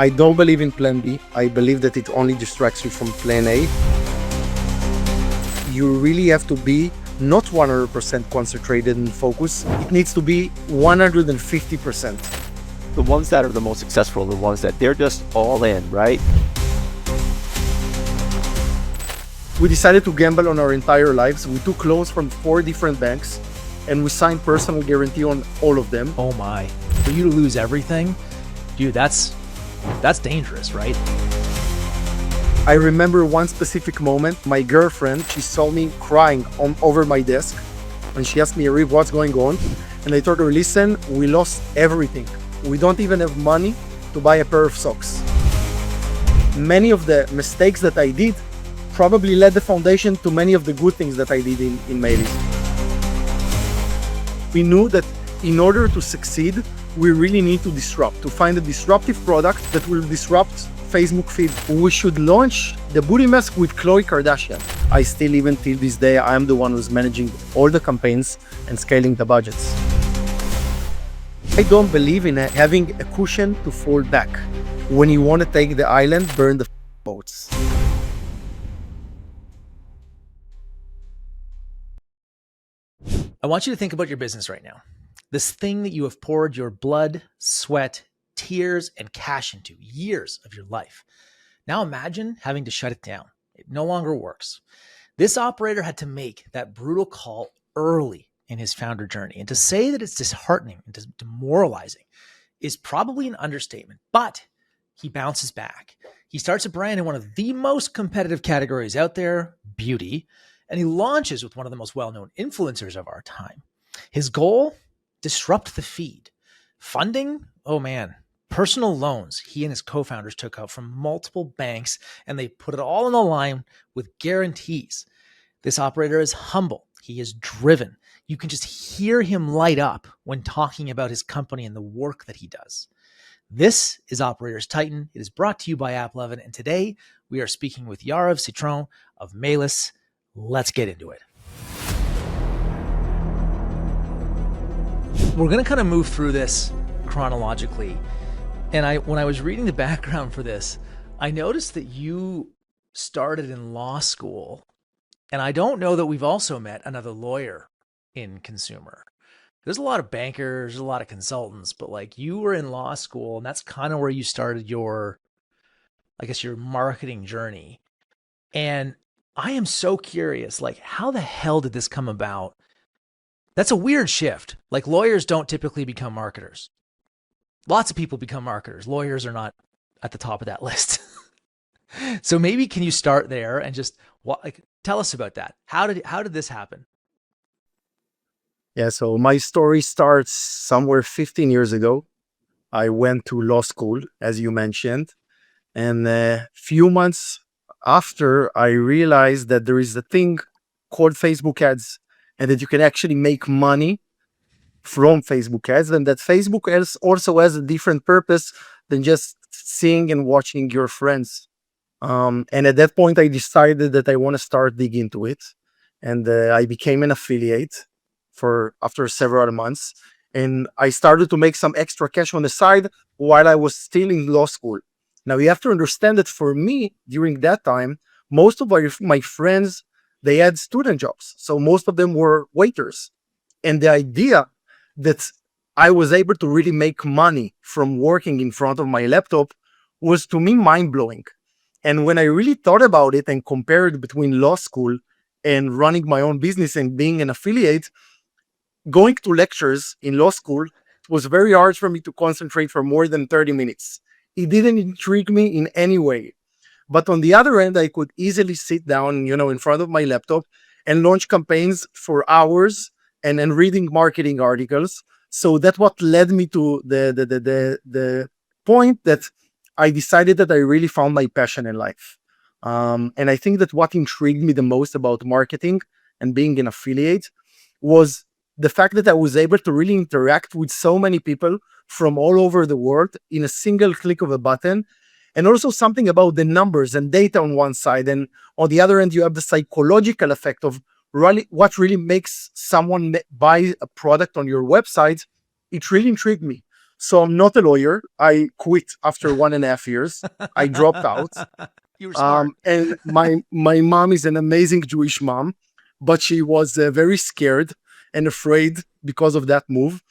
I don't believe in plan B. I believe that it only distracts you from plan A. You really have to be not 100% concentrated and focused. It needs to be 150%. The ones that are the most successful are the ones that they're just all in, right? We decided to gamble on our entire lives. We took loans from 4 different banks and we signed personal guarantee on all of them. Oh my, for you to lose everything, dude, that's dangerous, right? I remember one specific moment. My girlfriend, she saw me crying over my desk and she asked me, Yariv, what's going on? And I told her, listen, we lost everything. We don't even have money to buy a pair of socks. Many of the mistakes that I did probably led the foundation to many of the good things that I did in MAＥLYS. We knew that in order to succeed, we really need to disrupt, to find a disruptive product that will disrupt Facebook feed. We should launch the booty mask with Khloe Kardashian. I still, even till this day, I am the one who's managing all the campaigns and scaling the budgets. I don't believe in having a cushion to fall back. When you want to take the island, burn the boats. I want you to think about your business right now. This thing that you have poured your blood, sweat, tears, and cash into years of your life. Now imagine having to shut it down. It no longer works. This operator had to make that brutal call early in his founder journey. And to say that it's disheartening and demoralizing is probably an understatement, but he bounces back. He starts a brand in one of the most competitive categories out there, beauty, and he launches with one of the most well-known influencers of our time. His goal? Disrupt the feed. Funding? Oh man, personal loans he and his co-founders took out from multiple banks, and they put it all on the line with guarantees. This operator is humble. He is driven. You can just hear him light up when talking about his company and the work that he does. This is Operators Titan. It is brought to you by AppLovin, and today we are speaking with Yariv Citron of MAELYS. Let's get into it. We're going to kind of move through this chronologically. And when I was reading the background for this, I noticed that you started in law school. And I don't know that we've also met another lawyer in consumer. There's a lot of bankers, a lot of consultants, but like you were in law school, and that's kind of where you started your, I guess, your marketing journey. And I am so curious, like, how the hell did this come about? That's a weird shift. Like, lawyers don't typically become marketers. Lots of people become marketers. Lawyers are not at the top of that list. So maybe can you start there and just tell us about that? How did this happen? Yeah, so my story starts somewhere 15 years ago. I went to law school, as you mentioned, and a few months after, I realized that there is a thing called Facebook ads, and that you can actually make money from Facebook ads, and that Facebook ads also has a different purpose than just seeing and watching your friends. And at that point, I decided that I want to start digging into it, and I became an affiliate after several months, and I started to make some extra cash on the side while I was still in law school. Now, you have to understand that for me, during that time, most of my friends, they had student jobs. So most of them were waiters. And the idea that I was able to really make money from working in front of my laptop was, to me, mind-blowing. And when I really thought about it and compared between law school and running my own business and being an affiliate, going to lectures in law school was very hard for me to concentrate for more than 30 minutes. It didn't intrigue me in any way. But on the other end, I could easily sit down, in front of my laptop and launch campaigns for hours and reading marketing articles. So that's what led me to the point that I decided that I really found my passion in life. And I think that what intrigued me the most about marketing and being an affiliate was the fact that I was able to really interact with so many people from all over the world in a single click of a button. And also something about the numbers and data on one side. And on the other end, you have the psychological effect of really what really makes someone buy a product on your website. It really intrigued me. So I'm not a lawyer. I quit after 1.5 years. I dropped out. You were smart. And my mom is an amazing Jewish mom, but she was very scared and afraid because of that move.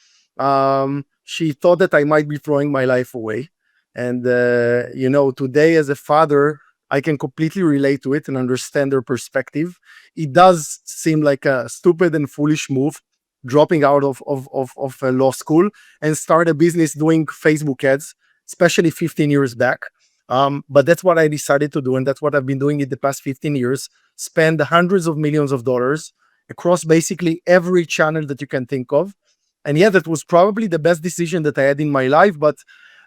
She thought that I might be throwing my life away. And today as a father, I can completely relate to it and understand their perspective. It does seem like a stupid and foolish move, dropping out of law school and start a business doing Facebook ads, especially 15 years back. But that's what I decided to do, and that's what I've been doing in the past 15 years. Spend hundreds of millions of dollars across basically every channel that you can think of. And yeah, that was probably the best decision that I had in my life. But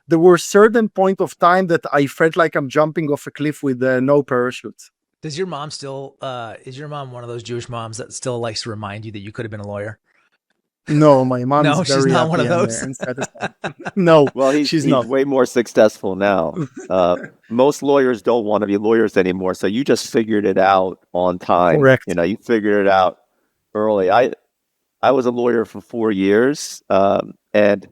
there were certain point of time that I felt like I'm jumping off a cliff with no parachute. Does your mom still, is your mom one of those Jewish moms that still likes to remind you that you could have been a lawyer? No, my mom is No, she's very not one happy of those. and satisfied. No, Well, she's he's not. way more successful now. Most lawyers don't want to be lawyers anymore, so you just figured it out on time. Correct. You figured it out early. I was a lawyer for 4 years, and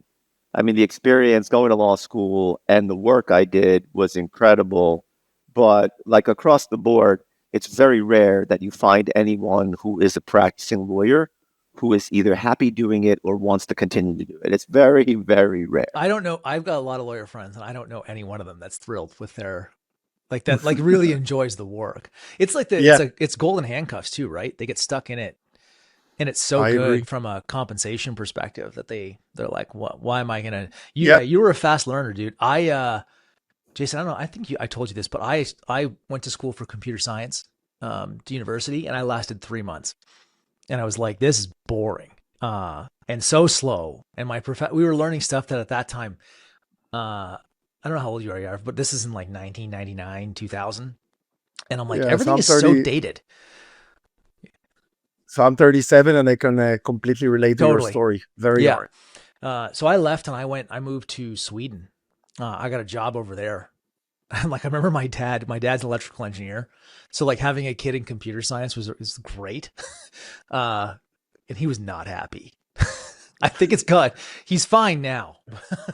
I mean the experience going to law school and the work I did was incredible. But like across the board, it's very rare that you find anyone who is a practicing lawyer who is either happy doing it or wants to continue to do it. It's very, very rare. I don't know. I've got a lot of lawyer friends, and I don't know any one of them that's thrilled with their like really enjoys the work. It's like it's golden handcuffs too, right? They get stuck in it, and it's so I good agree. from a compensation perspective that they're like, what? Why am I gonna? You were a fast learner, dude. Jason, I don't know. I think I told you this, but I went to school for computer science, to university, and I lasted 3 months. And I was like, this is boring, and so slow. And we were learning stuff that at that time, I don't know how old you are, Yariv, but this is in like 1999, 2000. And I'm like, Yeah, so everything I'm is so 30. dated. So I'm 37, and I can completely relate to your Totally. story. Very Yeah. hard. So I left and I moved to Sweden. I got a job over there. And like, I remember my dad's an electrical engineer. So like having a kid in computer science was great. And he was not happy. I think it's good. He's fine now,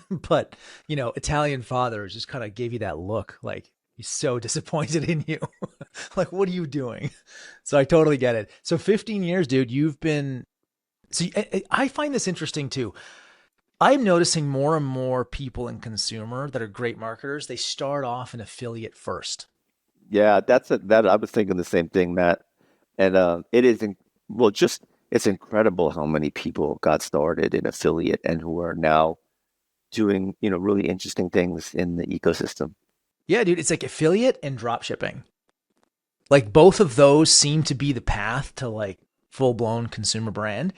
but Italian fathers just kind of gave you that look, like he's so disappointed in you. Like, what are you doing? So I totally get it. So 15 years, dude, you've been. So I find this interesting too. I'm noticing more and more people in consumer that are great marketers. They start off an affiliate first. Yeah, that I was thinking the same thing, Matt. And it is well, just it's incredible how many people got started in affiliate and who are now doing really interesting things in the ecosystem. Yeah, dude, it's like affiliate and drop shipping. Like both of those seem to be the path to like full blown consumer brand.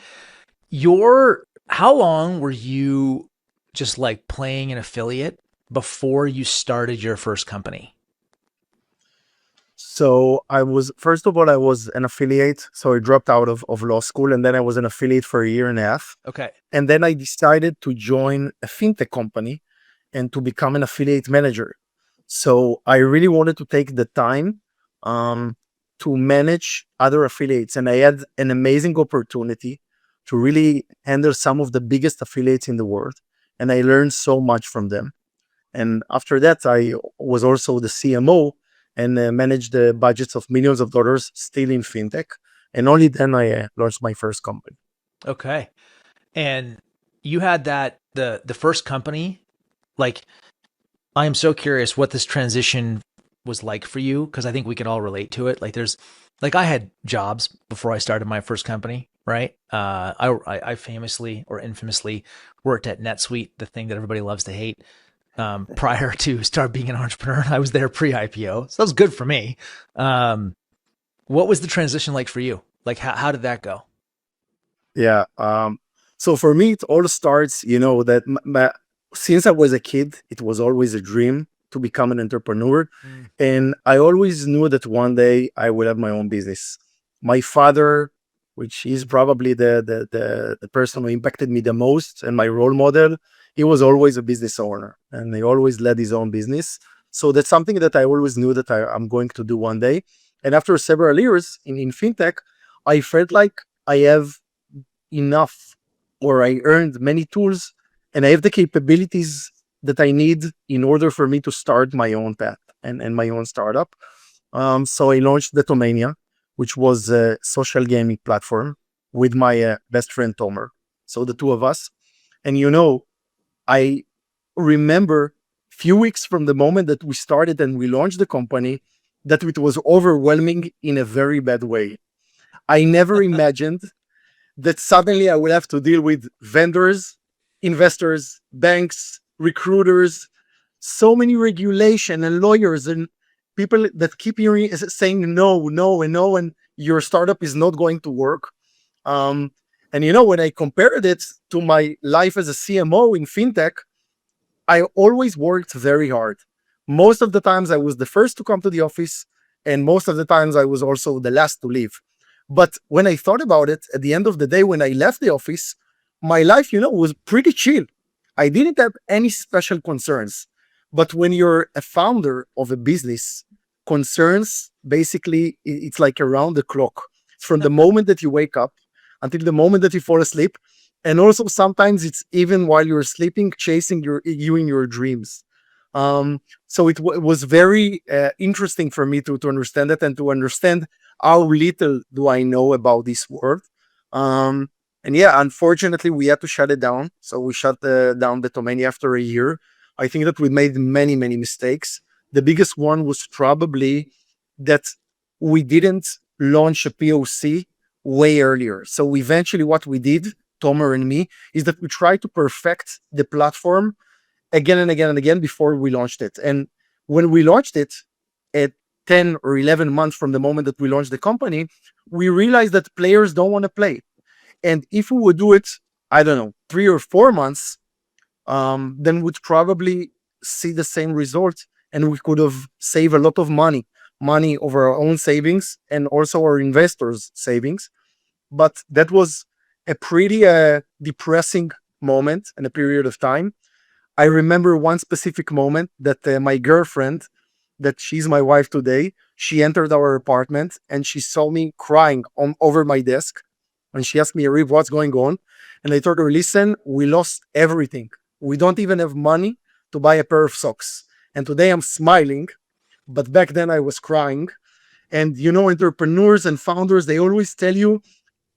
How long were you just like playing an affiliate before you started your first company? So first of all, I was an affiliate. So I dropped out of law school, and then I was an affiliate for a year and a half. Okay. And then I decided to join a fintech company and to become an affiliate manager. So I really wanted to take the time to manage other affiliates. And I had an amazing opportunity to really handle some of the biggest affiliates in the world. And I learned so much from them. And after that, I was also the CMO and managed the budgets of millions of dollars still in fintech. And only then I launched my first company. Okay. And you had the first company, like, I am so curious what this transition was like for you, because I think we can all relate to it. Like I had jobs before I started my first company, right? I famously or infamously worked at NetSuite, the thing that everybody loves to hate. Prior to start being an entrepreneur, I was there pre-IPO, so that was good for me. What was the transition like for you? Like, how did that go? Yeah. So for me, it all starts, that since I was a kid, it was always a dream to become an entrepreneur. And I always knew that one day I will have my own business. My father, which is probably the person who impacted me the most and my role model, he was always a business owner and he always led his own business. So that's something that I always knew that I'm going to do one day. And after several years in fintech, I felt like I have enough, or I earned many tools and I have the capabilities that I need in order for me to start my own path and my own startup. So I launched BeatleMania, which was a social gaming platform with my best friend Tomer. So the two of us. And I remember few weeks from the moment that we started and we launched the company, that it was overwhelming in a very bad way. I never imagined that suddenly I will have to deal with vendors, investors, banks, recruiters, so many regulation and lawyers and people that keep hearing saying no, no, and no, and your startup is not going to work. Um, and when I compared it to my life as a CMO in fintech, I always worked very hard. Most of the times I was the first to come to the office, and most of the times I was also the last to leave. But when I thought about it, at the end of the day, when I left the office, my life, was pretty chill. I didn't have any special concerns. But when you're a founder of a business, concerns basically it's like around the clock. It's from the moment that you wake up until the moment that you fall asleep, and also sometimes it's even while you're sleeping, chasing you in your dreams. So it was very interesting for me to understand that and to understand how little do I know about this world. And yeah, unfortunately, we had to shut it down. So we shut down the domain after a year. I think that we made many, many mistakes. The biggest one was probably that we didn't launch a POC way earlier. So eventually, what we did, Tomer and me, is that we tried to perfect the platform again and again and again before we launched it. And when we launched it at 10 or 11 months from the moment that we launched the company, we realized that players don't want to play. And if we would do it, I don't know, 3 or 4 months, then we'd probably see the same result, and we could have saved a lot of money over our own savings and also our investors' savings. But that was a pretty depressing moment and a period of time. I remember one specific moment that my girlfriend, that she's my wife today, she entered our apartment and she saw me crying over my desk. And she asked me, Yariv, what's going on? And I told her, listen, we lost everything. We don't even have money to buy a pair of socks. And today I'm smiling, but back then I was crying. And entrepreneurs and founders, they always tell you,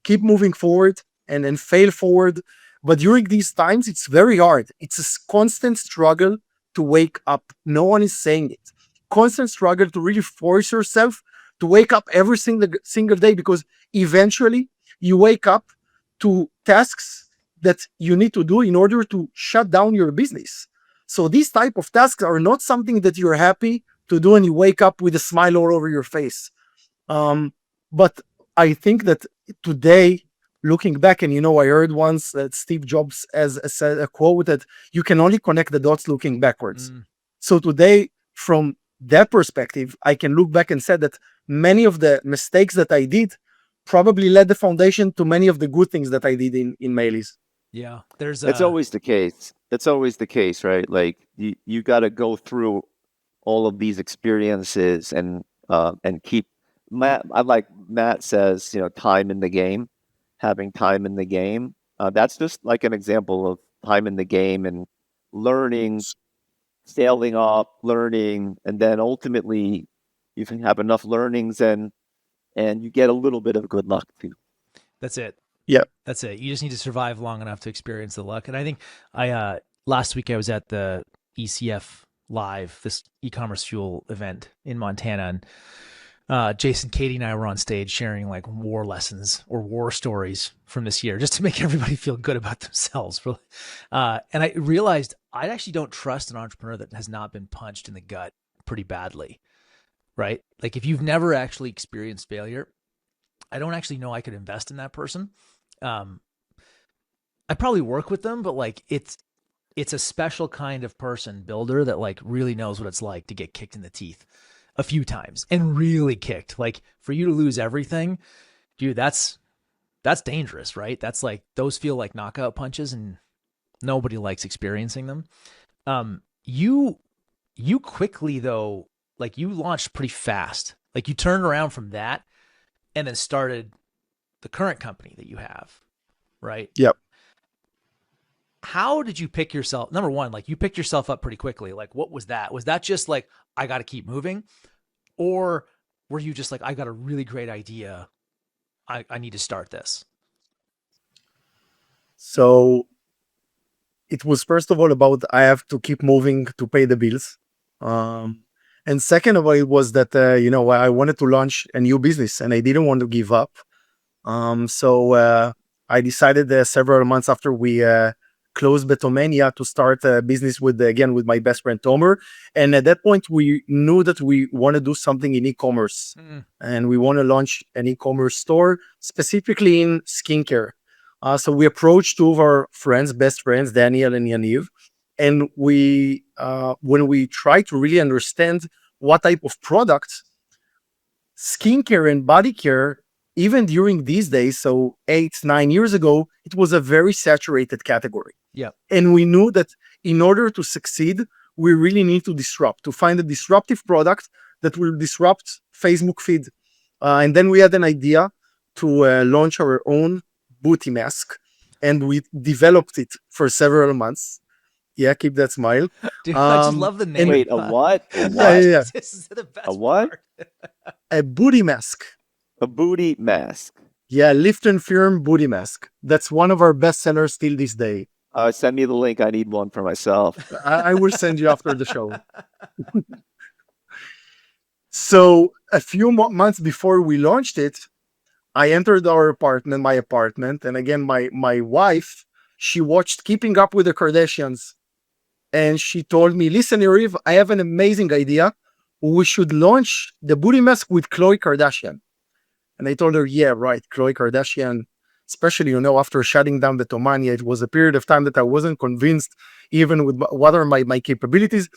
keep moving forward and fail forward. But during these times, it's very hard. It's a constant struggle to wake up. No one is saying it. Constant struggle to really force yourself to wake up every single day, because eventually you wake up to tasks that you need to do in order to shut down your business. So these type of tasks are not something that you're happy to do and you wake up with a smile all over your face. But I think that today, looking back, and I heard once that Steve Jobs said a quote that you can only connect the dots looking backwards. So today, from that perspective, I can look back and say that many of the mistakes that I did probably led the foundation to many of the good things that I did in MAELYS. Yeah, there's That's always the case. That's always the case, right? Like you got to go through all of these experiences and keep Matt. I like Matt says, time in the game, having time in the game. That's just like an example of time in the game and learning, scaling up, learning, and then ultimately you can have enough learnings and you get a little bit of good luck too. That's it. Yeah. That's it. You just need to survive long enough to experience the luck. And I think last week I was at the ECF Live, this e-commerce fuel event in Montana, and Jason, Katie, and I were on stage sharing like war lessons or war stories from this year, just to make everybody feel good about themselves. And I realized I actually don't trust an entrepreneur that has not been punched in the gut pretty badly, right? Like if you've never actually experienced failure, I don't actually know I could invest in that person. I probably work with them, but like it's a special kind of person builder that like really knows what it's like to get kicked in the teeth a few times and really kicked. Like for you to lose everything, dude, that's dangerous, right? That's like, those feel like knockout punches and nobody likes experiencing them. You quickly though, like you launched pretty fast. Like you turned around from that and then started the current company that you have, right? Yep. how did you pick yourself? Number one, like you picked yourself up pretty quickly. Like, what was that? Was that just like, I got to keep moving? Or were you just like, I got a really great idea. I need to start this? So it was first of all about I have to keep moving to pay the bills. And second of all, it was that, I wanted to launch a new business and I didn't want to give up. So I decided several months after we closed BeatleMania to start a business with my best friend Tomer. And at that point, we knew that we want to do something in e-commerce, and we want to launch an e-commerce store specifically in skincare. So we approached two of our best friends, Daniel and Yaniv, and when we tried to really understand what type of products, skincare and body care, even during these days, so 8-9 years ago, it was a very saturated category. Yeah. And we knew that in order to succeed, we really need to find a disruptive product that will disrupt Facebook feed. And then we had an idea to launch our own booty mask, and we developed it for several months. Yeah, keep that smile. Dude, I just love the name. Wait, a what? A what? Yeah. This is the best A what? part. A booty mask. A booty mask. Yeah, lift and firm booty mask. That's one of our best sellers still this day. Send me the link. I need one for myself. I will send you after the show. So a few months before we launched it, I entered my apartment, and again, my wife, she watched Keeping Up with the Kardashians, and she told me, "Listen, Yariv, I have an amazing idea. We should launch the booty mask with Khloe Kardashian." And I told her, "Yeah, right, Khloe Kardashian." Especially, after shutting down BeatleMania, it was a period of time that I wasn't convinced, even with what are my capabilities.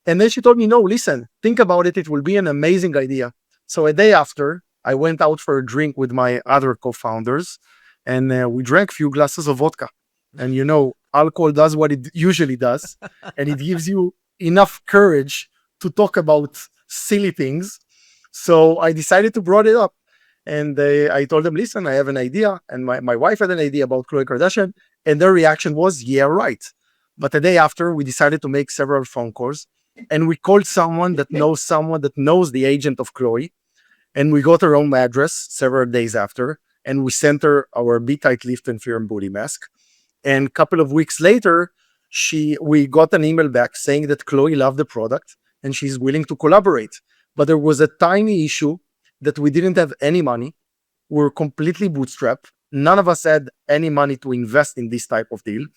And then she told me, "No, listen, think about it. It will be an amazing idea." So a day after, I went out for a drink with my other co-founders, and we drank a few glasses of vodka. And alcohol does what it usually does, and it gives you enough courage to talk about silly things. So I decided to brought it up. And I told them, "Listen, I have an idea." And my wife had an idea about Khloe Kardashian. And their reaction was, "Yeah, right." But the day after, we decided to make several phone calls. And we called someone that knows the agent of Khloe. And we got her home address several days after. And we sent her our Be-Tight Lift and Firm booty mask. And a couple of weeks later, we got an email back saying that Khloe loved the product and she's willing to collaborate. But there was a tiny issue that we didn't have any money. We were completely bootstrapped. None of us had any money to invest in this type of deal.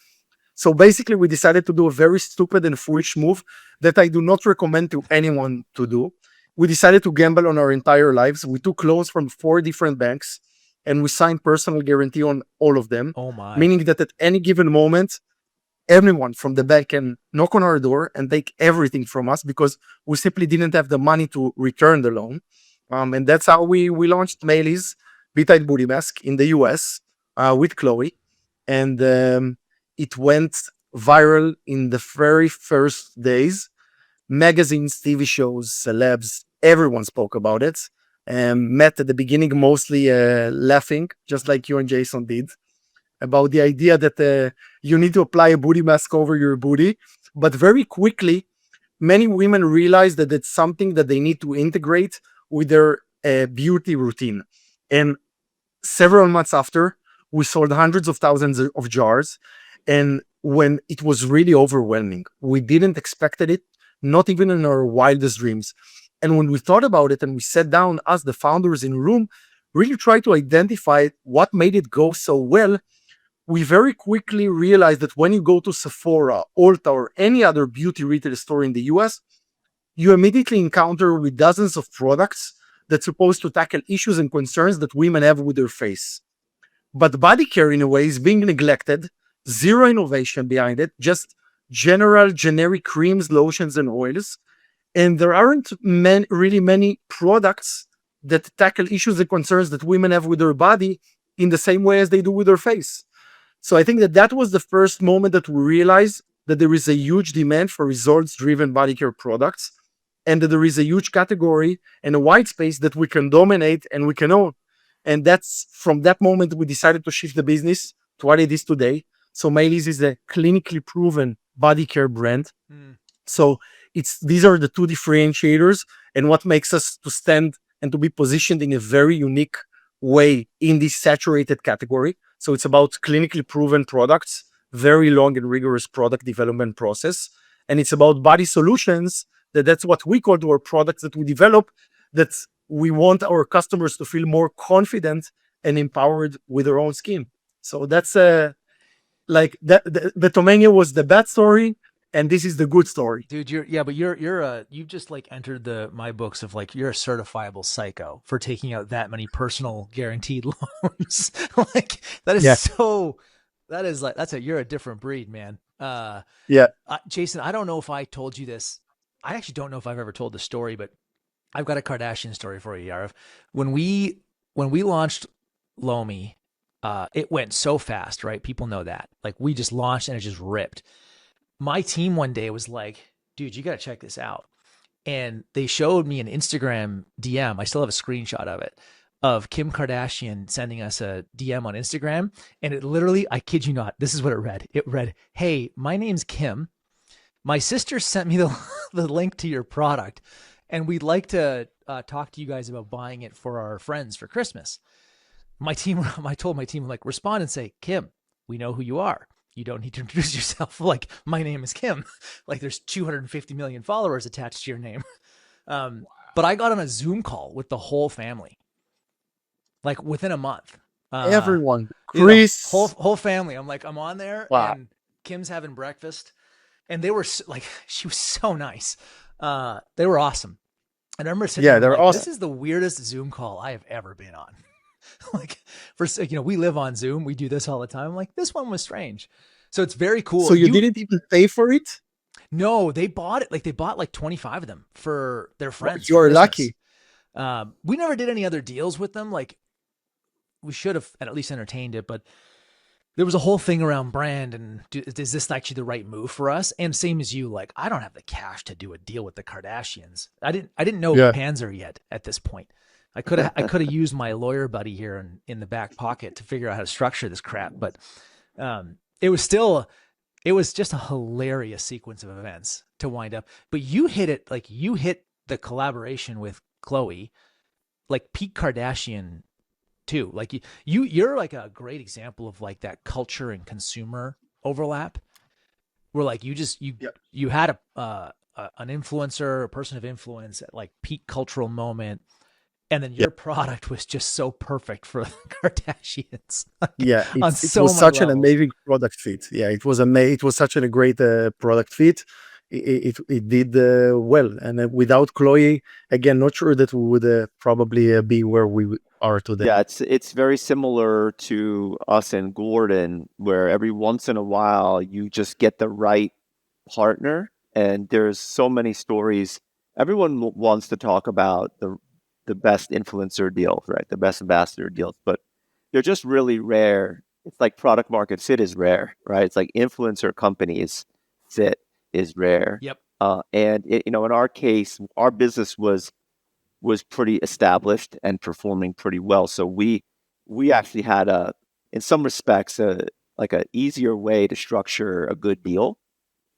So basically, we decided to do a very stupid and foolish move that I do not recommend to anyone to do. We decided to gamble on our entire lives. We took loans from 4 different banks, and we signed personal guarantee on all of them. Oh my. Meaning that at any given moment, everyone from the bank can knock on our door and take everything from us because we simply didn't have the money to return the loan. And that's how we launched MAＥLYS Be-Tight Booty Mask in the US with Khloe. And it went viral in the very first days. Magazines, TV shows, celebs, everyone spoke about it. Met at the beginning mostly laughing, just like you and Jason did, about the idea that you need to apply a booty mask over your booty. But very quickly, many women realized that it's something that they need to integrate with their beauty routine. And several months after, we sold hundreds of thousands of jars. And when it was really overwhelming, we didn't expect it, not even in our wildest dreams. And when we thought about it and we sat down as the founders in a room, really tried to identify what made it go so well, we very quickly realized that when you go to Sephora, Ulta, or any other beauty retail store in the US, you immediately encounter with dozens of products that's supposed to tackle issues and concerns that women have with their face. But body care, in a way, is being neglected, zero innovation behind it, just generic creams, lotions, and oils. And there aren't really many products that tackle issues and concerns that women have with their body in the same way as they do with their face. So I think that was the first moment that we realized that there is a huge demand for results-driven body care products, and that there is a huge category and a white space that we can dominate and we can own. And that's from that moment we decided to shift the business to what it is today. So MAELYS is a clinically proven body care brand. Mm. So these are the two differentiators and what makes us to stand and to be positioned in a very unique way in this saturated category. So it's about clinically proven products, very long and rigorous product development process. And it's about body solutions that's what we call our products that we develop, that we want our customers to feel more confident and empowered with their own skin. So that's like that. The BeatleMania was the bad story, and this is the good story. Dude, you've just like entered my books of like, you're a certifiable psycho for taking out that many personal guaranteed loans. Like that is Yeah. you're a different breed, man. Yeah. Jason, I don't know if I told you this. I actually don't know if I've ever told the story, but I've got a Kardashian story for you, Yariv. When we launched Lomi, it went so fast, right? People know that. Like we just launched and it just ripped. My team one day was like, dude, you got to check this out. And they showed me an Instagram DM. I still have a screenshot of it, of Kim Kardashian sending us a DM on Instagram. And it literally, I kid you not, this is what it read. It read, hey, my name's Kim. My sister sent me the link to your product, and we'd like to talk to you guys about buying it for our friends for Christmas. I told my team, like, respond and say, Kim, we know who you are. You don't need to introduce yourself. Like, my name is Kim. Like, there's 250 million followers attached to your name. But I got on a Zoom call with the whole family, like within a month. Everyone, Chris, whole family. I'm like, I'm on there, wow. and Kim's having breakfast, and they were like, she was so nice. They were awesome. And I remember sitting there, they're like, awesome. This is the weirdest Zoom call I have ever been on. Like, we live on Zoom. We do this all the time. I'm like, this one was strange. So it's very cool. So you didn't even pay for it? No, they bought it. Like they bought like 25 of them for their friends. You're lucky. We never did any other deals with them. Like we should have at least entertained it, but there was a whole thing around brand and is this actually the right move for us? And same as you, like, I don't have the cash to do a deal with the Kardashians. I didn't know Panzer yet at this point. I could have used my lawyer buddy here in the back pocket to figure out how to structure this crap, but it was just a hilarious sequence of events to wind up. But you hit the collaboration with Khloe, like peak Kardashian too. Like you're like a great example of like that culture and consumer overlap, where like you had an influencer, a person of influence at like peak cultural moment. And then your product was just so perfect for the Kardashians. Yeah, it was such an amazing product fit. Yeah, it was such a great product fit. It did well, and without Khloe, again, not sure that we would probably be where we are today. Yeah, it's very similar to us and Gordon, where every once in a while you just get the right partner, and there's so many stories. Everyone wants to talk about the best influencer deals, right? The best ambassador deals, but they're just really rare. It's like product market fit is rare, right? It's like influencer companies fit is rare. Yep. And in our case, our business was pretty established and performing pretty well. So we actually had in some respects, like an easier way to structure a good deal.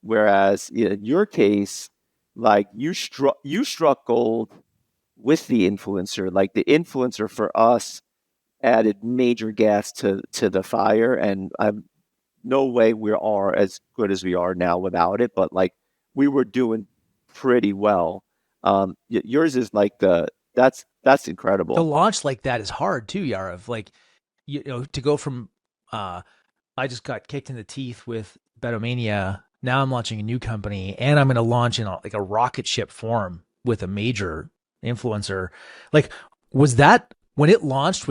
Whereas in your case, like you struck gold with the influencer. Like the influencer for us added major gas to the fire, and I'm no way we are as good as we are now without it. But like we were doing pretty well. Yours is like that's incredible. To launch like that is hard too, Yariv. Like to go from I just got kicked in the teeth with BeatleMania. Now I'm launching a new company, and I'm going to launch in a rocket ship form with a major influencer. Like, was that when it launched?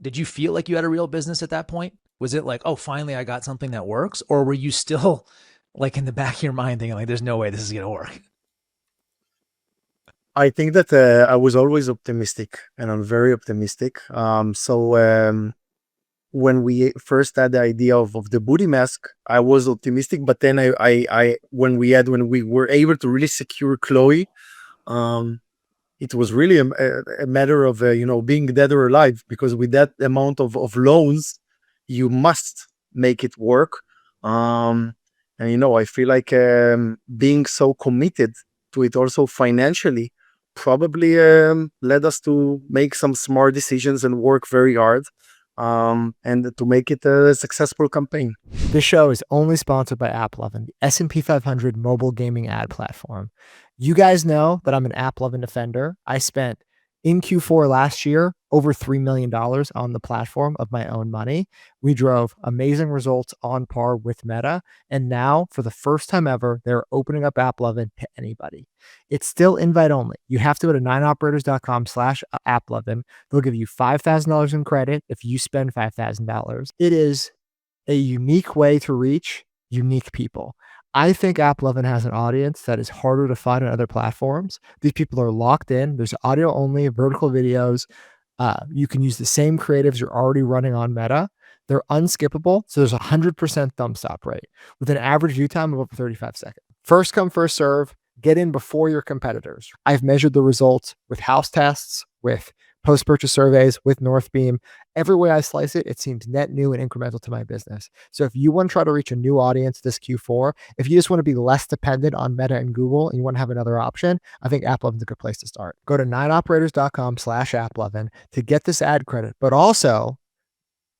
Did you feel like you had a real business at that point? Was it like, oh, finally I got something that works? Or were you still like in the back of your mind thinking like, there's no way this is going to work? I think that I was always optimistic, and I'm very optimistic. When we first had the idea of the booty mask, I was optimistic, but then when we were able to really secure Khloe, it was really a matter of being dead or alive, because with that amount of loans, you must make it work. And I feel like being so committed to it also financially probably led us to make some smart decisions and work very hard, and to make it a successful campaign. This show is only sponsored by AppLovin, the S&P 500 mobile gaming ad platform. You guys know that I'm an AppLovin defender. I spent in Q4 last year over $3 million on the platform of my own money. We drove amazing results on par with Meta. And now, for the first time ever, they're opening up AppLovin to anybody. It's still invite only. You have to go to 9operators.com/AppLovin. They'll give you $5,000 in credit if you spend $5,000. It is a unique way to reach unique people. I think AppLovin has an audience that is harder to find on other platforms. These people are locked in. There's audio only, vertical videos. You can use the same creatives you're already running on Meta. They're unskippable. So there's a 100% thumb stop rate with an average view time of over 35 seconds. First come, first serve. Get in before your competitors. I've measured the results with house tests, with post-purchase surveys, with Northbeam. Every way I slice it, it seems net new and incremental to my business. So if you want to try to reach a new audience this Q4, if you just want to be less dependent on Meta and Google and you want to have another option, I think AppLovin is a good place to start. Go to 9operators.com/AppLovin to get this ad credit, but also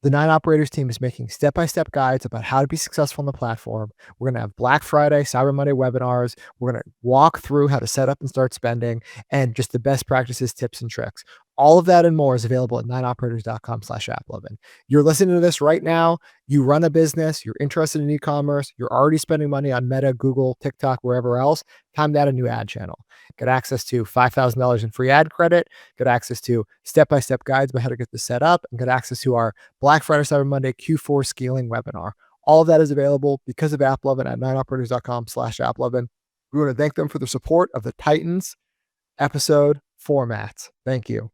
the 9Operators team is making step-by-step guides about how to be successful on the platform. We're going to have Black Friday, Cyber Monday webinars. We're going to walk through how to set up and start spending and just the best practices, tips, and tricks. All of that and more is available at 9operators.com/AppLovin. You're listening to this right now. You run a business. You're interested in e-commerce. You're already spending money on Meta, Google, TikTok, wherever else. Time to add a new ad channel. Get access to $5,000 in free ad credit. Get access to step-by-step guides about how to get this set up, and get access to our Black Friday, Cyber Monday Q4 scaling webinar. All of that is available because of AppLovin at 9operators.com/AppLovin. We want to thank them for the support of the Titans episode format. Thank you.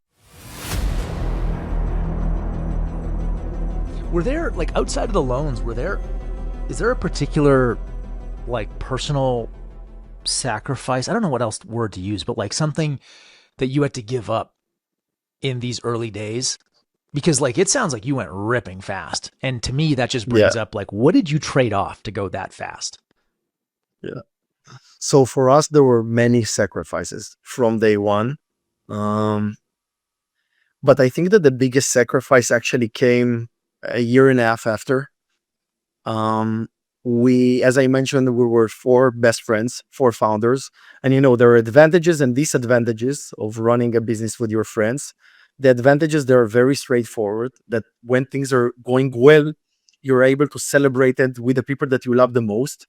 Were there, like, outside of the loans, is there a particular, like, personal sacrifice? I don't know what else word to use, but like something that you had to give up in these early days? Because like, it sounds like you went ripping fast. And to me, that just brings up, like, what did you trade off to go that fast? Yeah. So for us, there were many sacrifices from day one. But I think that the biggest sacrifice actually came a year and a half after. As I mentioned, we were four best friends, four founders. And there are advantages and disadvantages of running a business with your friends. The advantages, they're very straightforward, that when things are going well, you're able to celebrate it with the people that you love the most.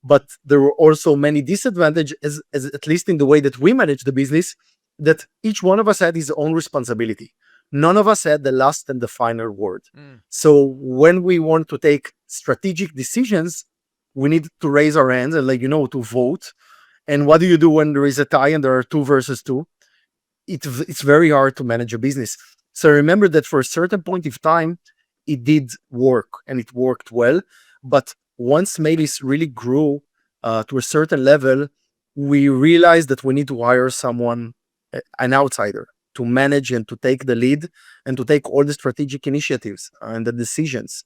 But there were also many disadvantages, as at least in the way that we manage the business, that each one of us had his own responsibility. None of us had the last and the final word. So when we want to take strategic decisions, we need to raise our hands and to vote. And what do you do when there is a tie and there are 2 versus 2? It's very hard to manage a business. So remember that for a certain point of time, it did work and it worked well. But once MAELYS really grew to a certain level, we realized that we need to hire someone, an outsider, to manage and to take the lead and to take all the strategic initiatives and the decisions.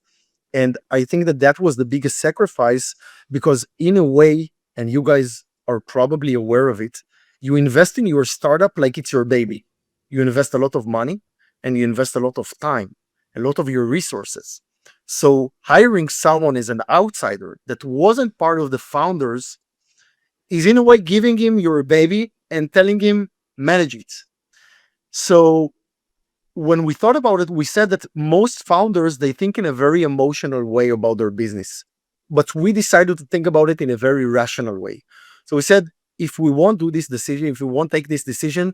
And I think that was the biggest sacrifice, because in a way, and you guys are probably aware of it, you invest in your startup like it's your baby. You invest a lot of money and you invest a lot of time, a lot of your resources. So hiring someone as an outsider that wasn't part of the founders is in a way giving him your baby and telling him, manage it. So when we thought about it, we said that most founders, they think in a very emotional way about their business. But we decided to think about it in a very rational way. So we said, if we won't do this decision, if we won't take this decision,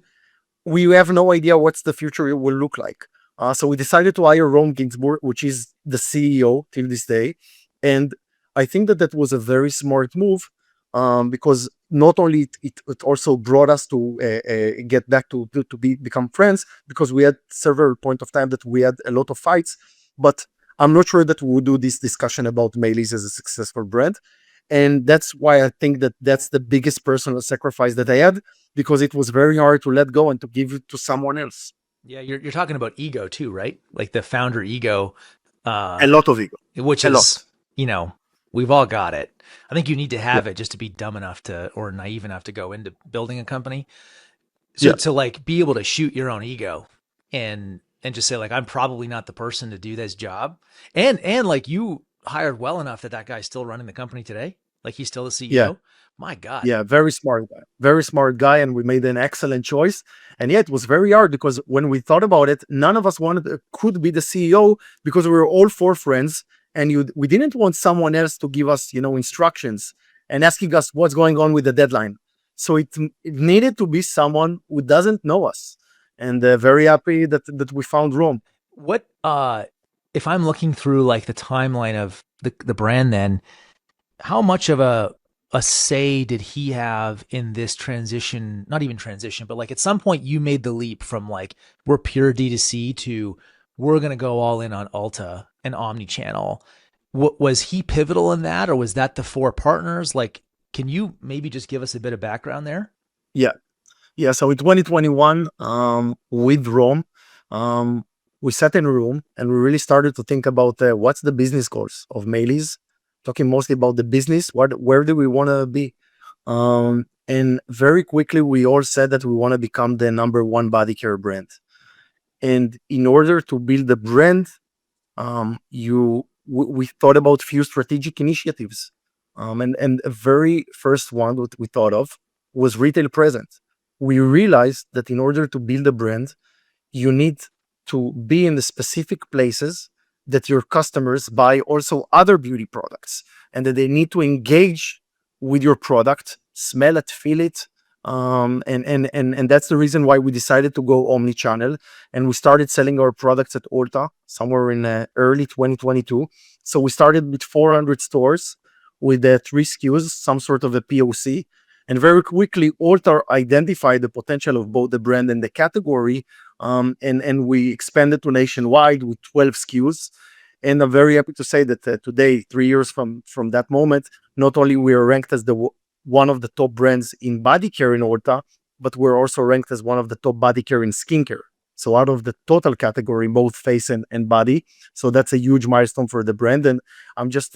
we have no idea what's the future will look like. So we decided to hire Ron Ginsburg, which is the CEO till this day. And I think that was a very smart move, because not only it also brought us to get back to become friends, because we had several point of time that we had a lot of fights, but I'm not sure that we would do this discussion about MAELYS as a successful brand. And that's why I think that that's the biggest personal sacrifice that I had, because it was very hard to let go and to give it to someone else. Yeah, you're talking about ego too, right? Like the founder ego. A lot of ego. Which a is, lot. We've all got it. I think you need to Yeah, have it just to be dumb enough to, or naive enough to go into building a company. So yeah, to like be able to shoot your own ego and just say like, I'm probably not the person to do this job. And like you hired well enough that that guy's still running the company today. Like he's still the yeah. CEO. My God. Yeah, very smart guy, and we made an excellent choice. And yeah, it was very hard because when we thought about it, none of us could be the CEO because we were all four friends, and we didn't want someone else to give us, instructions and asking us what's going on with the deadline. So it needed to be someone who doesn't know us, and very happy that we found Rome. What if I'm looking through like the timeline of the brand then, how much of a say did he have in this transition? Not even transition, but like at some point you made the leap from like we're pure D2C to we're going to go all in on Ulta and Omnichannel. Was he pivotal in that, or was that the four partners? Like, can you maybe just give us a bit of background there? Yeah. Yeah, so in 2021, with Rome, we sat in a room and we really started to think about what's the business goals of MAELYS, talking mostly about the business, where do we want to be? And very quickly, we all said that we want to become the number one body care brand. And in order to build the brand, we thought about few strategic initiatives. And a very first one that we thought of was retail presence. We realized that in order to build a brand, you need to be in the specific places that your customers buy also other beauty products, and that they need to engage with your product, smell it, feel it. And that's the reason why we decided to go omni-channel, and we started selling our products at Ulta somewhere in early 2022. So we started with 400 stores with 3 SKUs, some sort of a POC. And very quickly, Ulta identified the potential of both the brand and the category, and we expanded to nationwide with 12 SKUs. And I'm very happy to say that today, 3 years from that moment, not only we are ranked as one of the top brands in body care in Ulta, but we're also ranked as one of the top body care in skincare. So out of the total category, both face and body. So that's a huge milestone for the brand. And I'm just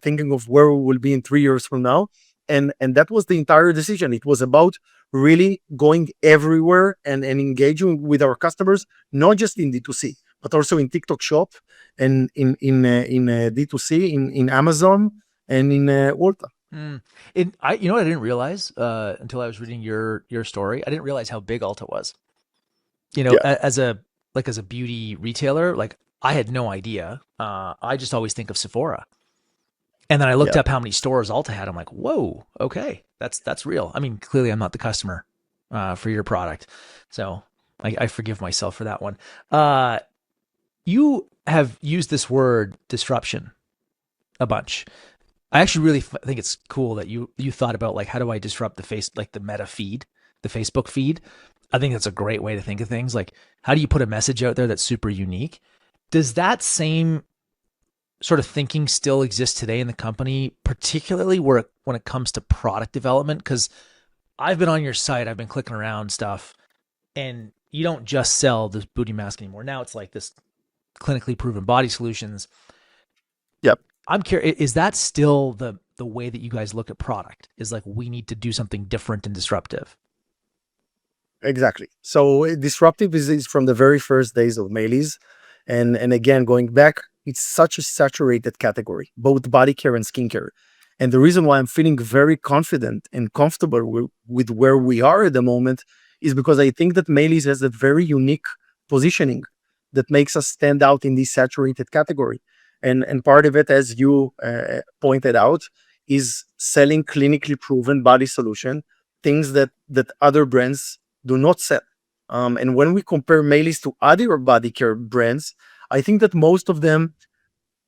thinking of where we will be in 3 years from now. And that was the entire decision. It was about really going everywhere and engaging with our customers, not just in D2C, but also in TikTok Shop and in D2C, in Amazon and in Ulta. Mm. You know what I didn't realize until I was reading your story. I didn't realize how big Ulta was. You know, Yeah, as a beauty retailer, like I had no idea. I just always think of Sephora. And then I looked yeah, up how many stores Ulta had. I'm like, whoa, okay, that's real. I mean, clearly I'm not the customer for your product, so I forgive myself for that one. You have used this word disruption a bunch. I actually really think it's cool that you thought about like how do I disrupt the meta feed, the Facebook feed. I think that's a great way to think of things. Like how do you put a message out there that's super unique? Does that same sort of thinking still exists today in the company, particularly when it comes to product development? Because I've been on your site, I've been clicking around stuff, and you don't just sell this booty mask anymore. Now it's like this clinically proven body solutions. yeah. I'm curious, is that still the way that you guys look at product? Is like we need to do something different and disruptive? Exactly. So disruptive is from the very first days of MAELYS. And again, going back, it's such a saturated category, both body care and skincare. And the reason why I'm feeling very confident and comfortable with where we are at the moment is because I think that MAELYS has a very unique positioning that makes us stand out in this saturated category. And part of it, as you pointed out, is selling clinically proven body solution, things that other brands do not sell. And when we compare MAELYS to other body care brands, I think that most of them,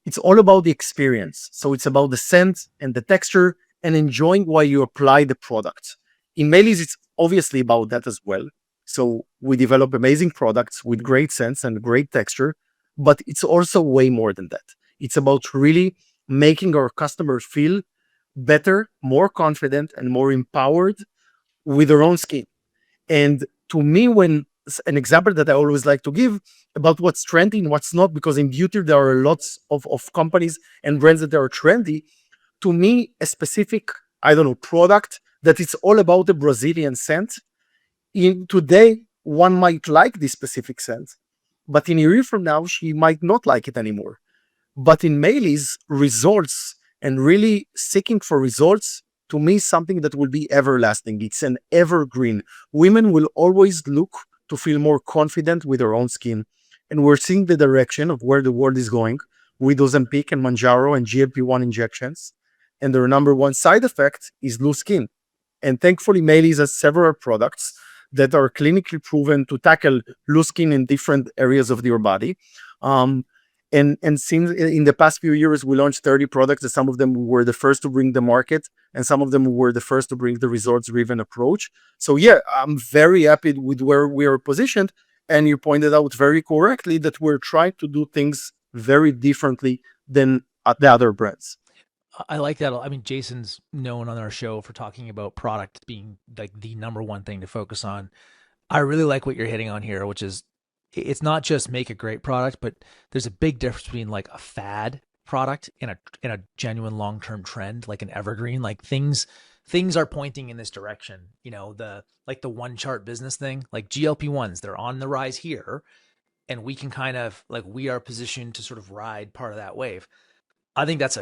it's all about the experience. So it's about the scent and the texture and enjoying while you apply the product. In MAELYS, it's obviously about that as well. So we develop amazing products with great scents and great texture, but it's also way more than that. It's about really making our customers feel better, more confident, and more empowered with their own skin. And to me, when an example that I always like to give about what's trendy and what's not, because in beauty there are lots of companies and brands that are trendy, to me a specific, I don't know, product that it's all about the Brazilian scent. In today, one might like this specific scent, but in a year from now, she might not like it anymore. But in MAELYS, results and really seeking for results, to me, is something that will be everlasting. It's an evergreen. Women will always look to feel more confident with their own skin. And we're seeing the direction of where the world is going with Ozempic and Manjaro and GLP-1 injections. And their number one side effect is loose skin. And thankfully, MAELYS has several products that are clinically proven to tackle loose skin in different areas of your body. And since in the past few years, we launched 30 products, and some of them were the first to bring the market, and some of them were the first to bring the results-driven approach. So yeah, I'm very happy with where we are positioned. And you pointed out very correctly that we're trying to do things very differently than the other brands. I like that. I mean, Jason's known on our show for talking about product being like the number one thing to focus on. I really like what you're hitting on here, which is it's not just make a great product, but there's a big difference between like a fad product and a genuine long-term trend, like an evergreen. Like things are pointing in this direction. You know, the one chart business thing, like GLP-1s, they're on the rise here, and we can kind of like we are positioned to sort of ride part of that wave. I think that's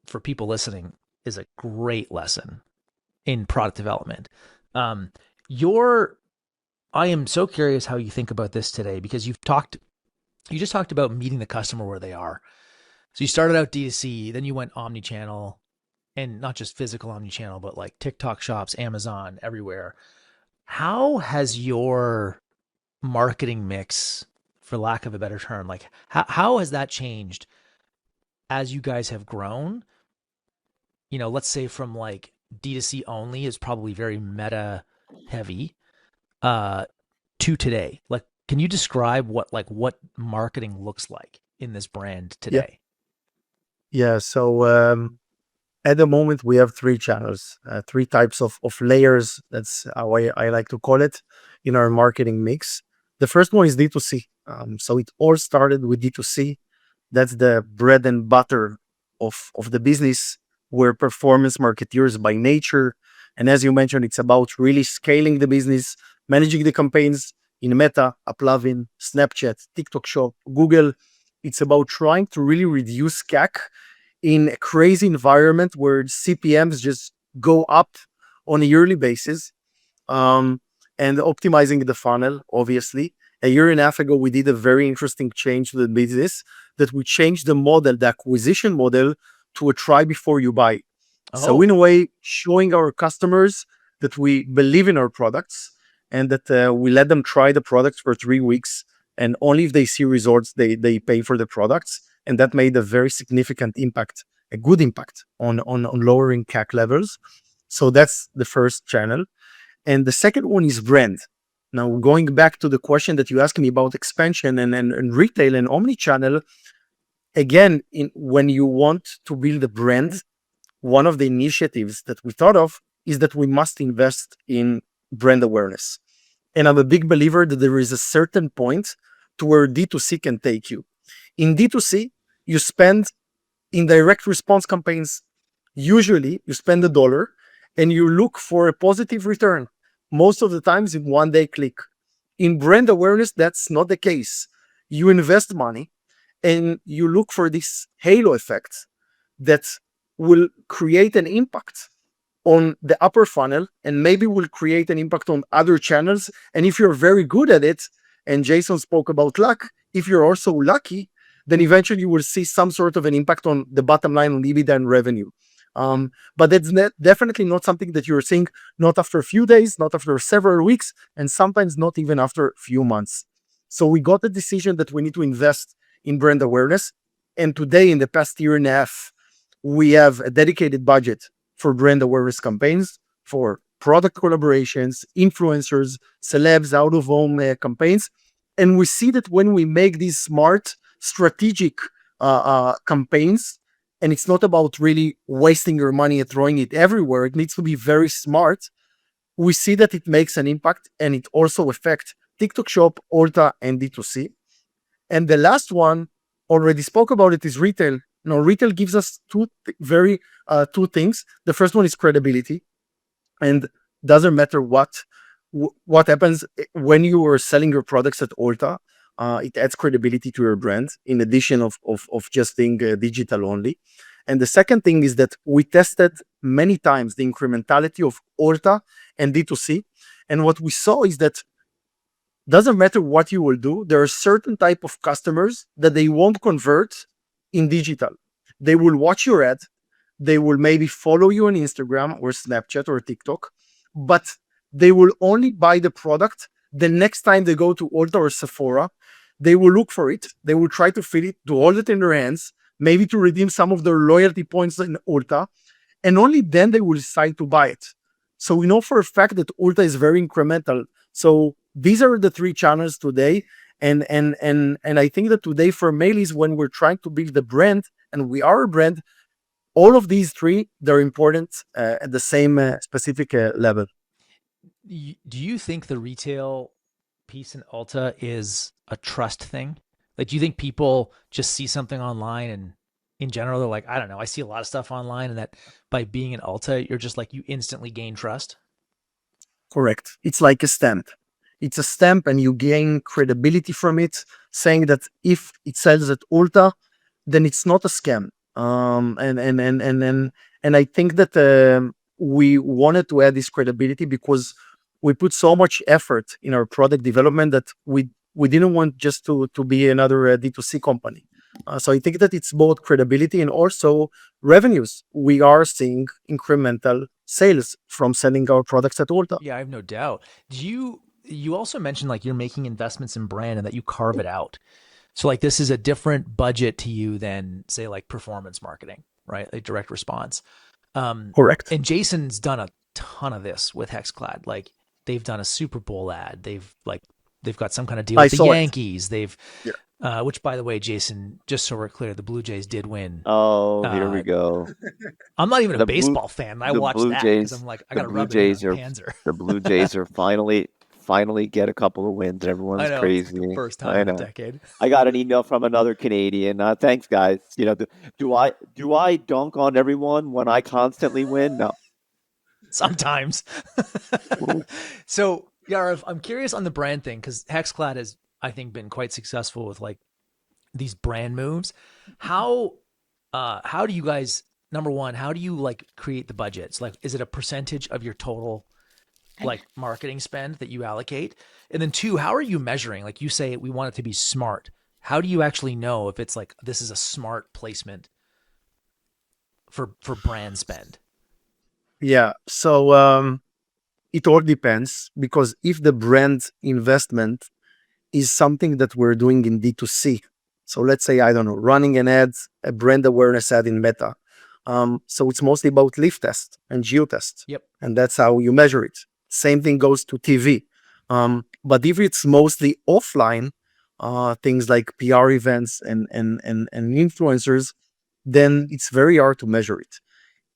for people listening, is a great lesson in product development. I am so curious how you think about this today, because you just talked about meeting the customer where they are. So you started out D2C, then you went omnichannel, and not just physical omnichannel, but like TikTok shops, Amazon, everywhere. How has your marketing mix, for lack of a better term, like how has that changed as you guys have grown? You know, let's say from like D2C only is probably very meta heavy to today. Like, can you describe what marketing looks like in this brand today? Yeah. So at the moment, we have three channels, three types of layers. That's how I like to call it in our marketing mix. The first one is D2C. So it all started with D2C. That's the bread and butter of the business. We're performance marketeers by nature. And as you mentioned, it's about really scaling the business, managing the campaigns in Meta, AppLovin, Snapchat, TikTok Shop, Google. It's about trying to really reduce CAC in a crazy environment where CPMs just go up on a yearly basis, and optimizing the funnel, obviously. A year and a half ago, we did a very interesting change to the business, that we changed the model, the acquisition model, to a try before you buy. So in a way, showing our customers that we believe in our products and that we let them try the products for 3 weeks, and only if they see results, they pay for the products. And that made a very significant impact, a good impact on lowering CAC levels. So that's the first channel. And the second one is brand. Now, going back to the question that you asked me about expansion and retail and omnichannel, again, when you want to build a brand, one of the initiatives that we thought of is that we must invest in brand awareness. And I'm a big believer that there is a certain point to where D2C can take you. In D2C, you spend in direct response campaigns. Usually, you spend $1 and you look for a positive return. Most of the times in one day click. In brand awareness, that's not the case. You invest money and you look for this halo effect that will create an impact on the upper funnel and maybe will create an impact on other channels. And if you're very good at it, and Jason spoke about luck, if you're also lucky, then eventually you will see some sort of an impact on the bottom line on EBITDA and revenue. But that's definitely not something that you're seeing, not after a few days, not after several weeks, and sometimes not even after a few months. So we got the decision that we need to invest in brand awareness. And today, in the past year and a half, we have a dedicated budget for brand awareness campaigns, for product collaborations, influencers, celebs, out-of-home campaigns. And we see that when we make these smart, strategic campaigns, and it's not about really wasting your money and throwing it everywhere, it needs to be very smart, we see that it makes an impact, and it also affects TikTok Shop, Ulta, and D2C. And the last one, already spoke about it, is retail. retail gives us two things. The first one is credibility, and doesn't matter what happens when you are selling your products at Ulta. It adds credibility to your brand in addition of just being digital only. And the second thing is that we tested many times the incrementality of Ulta and D2C. And what we saw is that doesn't matter what you will do, there are certain type of customers that they won't convert in digital. They will watch your ad, they will maybe follow you on Instagram or Snapchat or TikTok, but they will only buy the product the next time they go to Ulta or Sephora. They will look for it, they will try to fit it, to hold it in their hands, maybe to redeem some of their loyalty points in Ulta, and only then they will decide to buy it. So we know for a fact that Ulta is very incremental. So these are the three channels today. And I think that today for MAELYS, when we're trying to build the brand, and we are a brand, all of these three, they're important at the same specific level. Do you think the retail piece in Ulta is a trust thing? Like, do you think people just see something online and in general, they're like, I don't know, I see a lot of stuff online, and that by being in Ulta, you're just like, you instantly gain trust? Correct. It's like a stamp. It's a stamp and you gain credibility from it, saying that if it sells at Ulta, then it's not a scam. And I think that we wanted to add this credibility because we put so much effort in our product development that we didn't want just to be another D2C company. So I think that it's both credibility and also revenues. We are seeing incremental sales from selling our products at Ulta. Yeah, I have no doubt. You also mentioned like you're making investments in brand and that you carve it out. So like this is a different budget to you than say like performance marketing, right? Like direct response. Correct. And Jason's done a ton of this with Hexclad. Like they've done a Super Bowl ad. They've got some kind of deal with the Yankees. Which by the way, Jason, just so we're clear, the Blue Jays did win. Oh, here we go. I'm not even a baseball fan. I watched that because I'm like, I got to rub it in on Panzer. The Blue Jays are finally get a couple of wins. Everyone's crazy. It's the first time in a decade. I got an email from another Canadian. Thanks, guys. Do I dunk on everyone when I constantly win? No. Sometimes. So, Yariv, I'm curious on the brand thing because Hexclad has, I think, been quite successful with like these brand moves. How do you guys, number one, how do you like create the budgets? Like, is it a percentage of your total like marketing spend that you allocate? And then two, how are you measuring? Like you say, we want it to be smart. How do you actually know if it's like, this is a smart placement for brand spend? Yeah. So it all depends, because if the brand investment is something that we're doing in D2C, so let's say, I don't know, running an ad, a brand awareness ad in Meta. So it's mostly about lift test and geo test. Yep. And that's how you measure it. Same thing goes to TV. But if it's mostly offline, things like PR events and influencers, then it's very hard to measure it.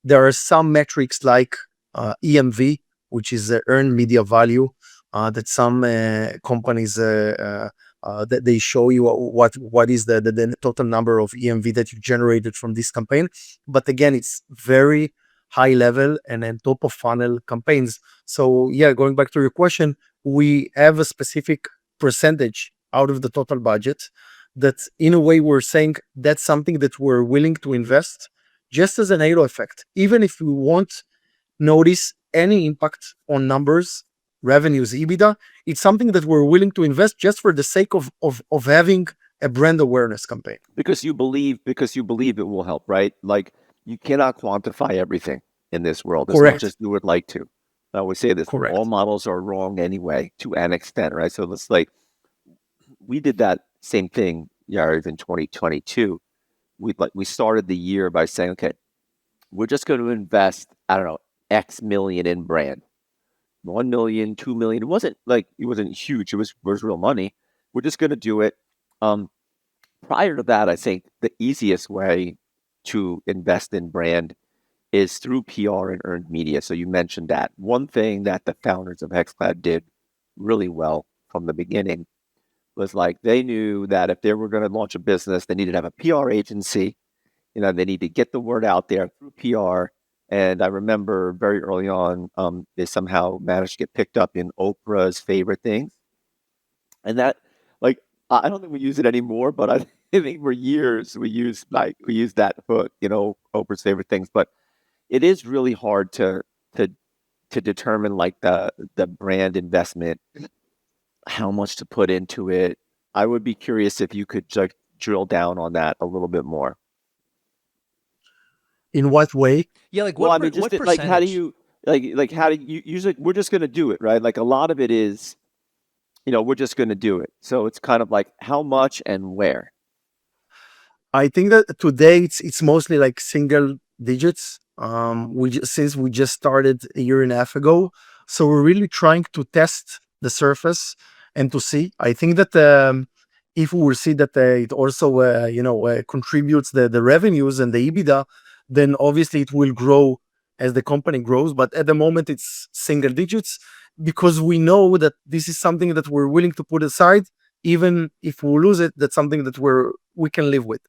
There are some metrics like EMV, which is earned media value, that some companies that they show you what is the total number of EMV that you generated from this campaign. But again, it's very high level and then top of funnel campaigns. So yeah, going back to your question, we have a specific percentage out of the total budget that in a way we're saying that's something that we're willing to invest just as an halo effect, even if we won't notice any impact on numbers, revenues, EBITDA. It's something that we're willing to invest just for the sake of having a brand awareness campaign. Because you believe it will help, right? Like, you cannot quantify everything in this world as much as you would like to. I always say this: Correct. All models are wrong anyway, to an extent, right? So it's like we did that same thing, Yariv, in 2022. We started the year by saying, okay, we're just going to invest, I don't know, X million in brand. 1 million, 2 million. It wasn't huge. It was real money. We're just going to do it. Prior to that, I think the easiest way to invest in brand is through PR and earned media. So you mentioned that. One thing that the founders of Hexclad did really well from the beginning was like they knew that if they were going to launch a business, they needed to have a PR agency they need to get the word out there through PR. And I remember very early on, they somehow managed to get picked up in Oprah's favorite things. And that, like, I don't think we use it anymore, but I think for years we used that hook, Oprah's favorite things. But it is really hard to determine like the brand investment, how much to put into it. I would be curious if you could drill down on that a little bit more. In what way? Yeah, like Well, I mean, what just like how do percentage? you how do you usually we're just going to do it, right? Like a lot of it is, we're just going to do it. So it's kind of like how much and where. I think that today it's mostly like single digits. Since we just started a year and a half ago, so we're really trying to test the surface and to see. I think that if we will see that it also contributes the revenues and the EBITDA, then obviously it will grow as the company grows. But at the moment, it's single digits because we know that this is something that we're willing to put aside, even if we lose it. That's something that we can live with.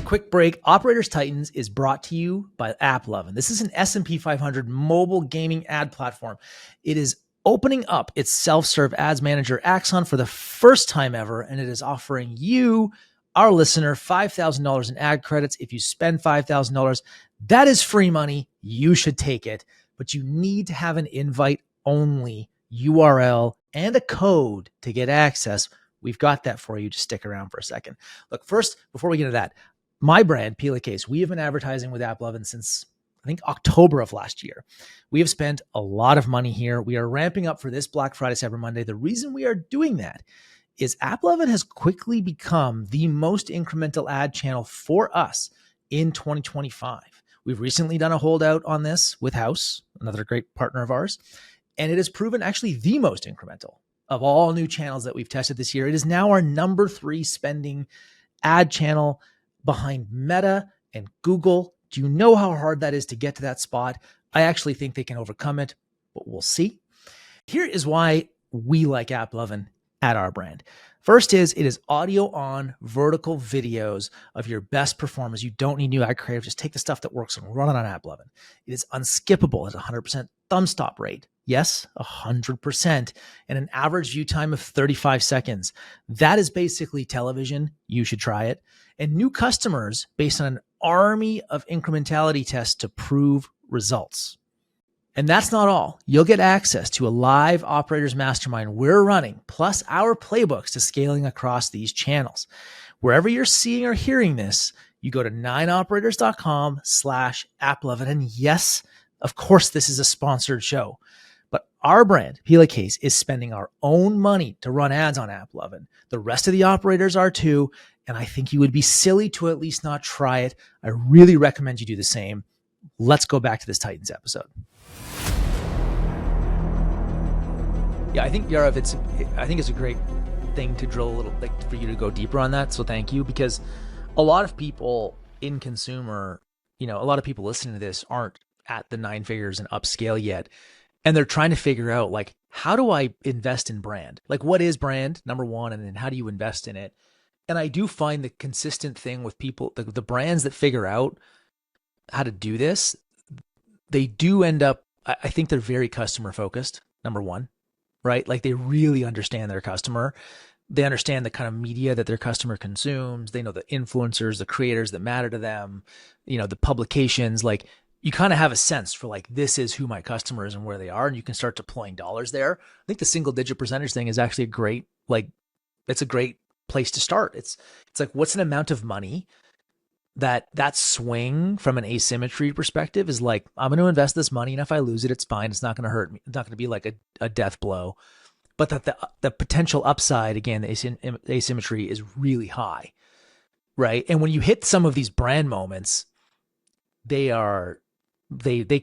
Quick break. Operators Titans is brought to you by AppLovin. This is an S&P 500 mobile gaming ad platform. It is opening up its self-serve ads manager Axon for the first time ever, and it is offering you, our listener, $5,000 in ad credits. If you spend $5,000, that is free money. You should take it, but you need to have an invite-only URL and a code to get access. We've got that for you. Just stick around for a second. Look, first, before we get into that, my brand, Peel a Case, we have been advertising with AppLovin since I think October of last year. We have spent a lot of money here. We are ramping up for this Black Friday, Cyber Monday. The reason we are doing that is AppLovin has quickly become the most incremental ad channel for us in 2025. We've recently done a holdout on this with House, another great partner of ours, and it has proven actually the most incremental of all new channels that we've tested this year. It is now our number 3 spending ad channel behind Meta and Google. Do you know how hard that is to get to that spot? I actually think they can overcome it, but we'll see. Here is why we like AppLovin at our brand. First is it is audio on vertical videos of your best performers. You don't need new ad creative. Just take the stuff that works and run it on AppLovin. It is unskippable at 100% thumb stop rate. Yes, 100%. And an average view time of 35 seconds. That is basically television. You should try it. And new customers based on an army of incrementality tests to prove results. And that's not all. You'll get access to a live operators mastermind we're running, plus our playbooks to scaling across these channels. Wherever you're seeing or hearing this, you go to 9operators.com/AppLovin. And yes, of course, this is a sponsored show, but our brand, Peel a Case, is spending our own money to run ads on AppLovin. The rest of the operators are too, and I think you would be silly to at least not try it. I really recommend you do the same. Let's go back to this Titans episode. Yeah, I think Yariv, it's a great thing to drill a little, like for you to go deeper on that. So thank you, because a lot of people in consumer, a lot of people listening to this aren't at the 9 figures and upscale yet. And they're trying to figure out, like, how do I invest in brand? Like, what is brand, number one, and then how do you invest in it? And I do find the consistent thing with people, the brands that figure out how to do this, they do end up, I think they're very customer focused, number one, right? Like they really understand their customer. They understand the kind of media that their customer consumes. They know the influencers, the creators that matter to them, the publications. Like you kind of have a sense for like, this is who my customer is and where they are. And you can start deploying dollars there. I think the single digit percentage thing is actually it's a great place to start. It's like, what's an amount of money that swing from an asymmetry perspective is like, I'm going to invest this money, and if I lose it, it's fine. It's not going to hurt me. It's not going to be like a death blow. But that the potential upside, again, the asymmetry is really high, right? And when you hit some of these brand moments, they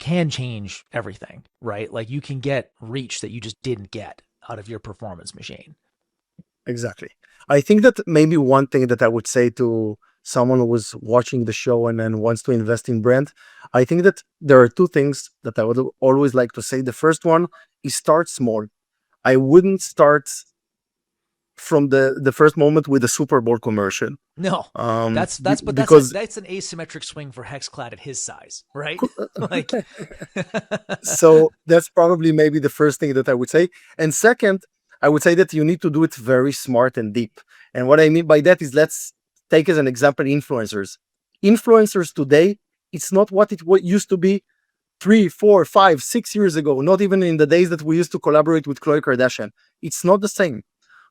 can change everything, right? Like you can get reach that you just didn't get out of your performance machine. Exactly. I think that maybe one thing that I would say to someone who was watching the show and then wants to invest in brand, I think that there are 2 things that I would always like to say. The first one is start small. I wouldn't start from the first moment with the Super Bowl commercial. No, that's because that's an asymmetric swing for Hexclad at his size, right? Like, so that's probably maybe the first thing that I would say. And second, I would say that you need to do it very smart and deep. And what I mean by that is, let's take as an example influencers. Influencers today, it's not what it used to be 3, 4, 5, 6 years ago. Not even in the days that we used to collaborate with Khloe Kardashian. It's not the same.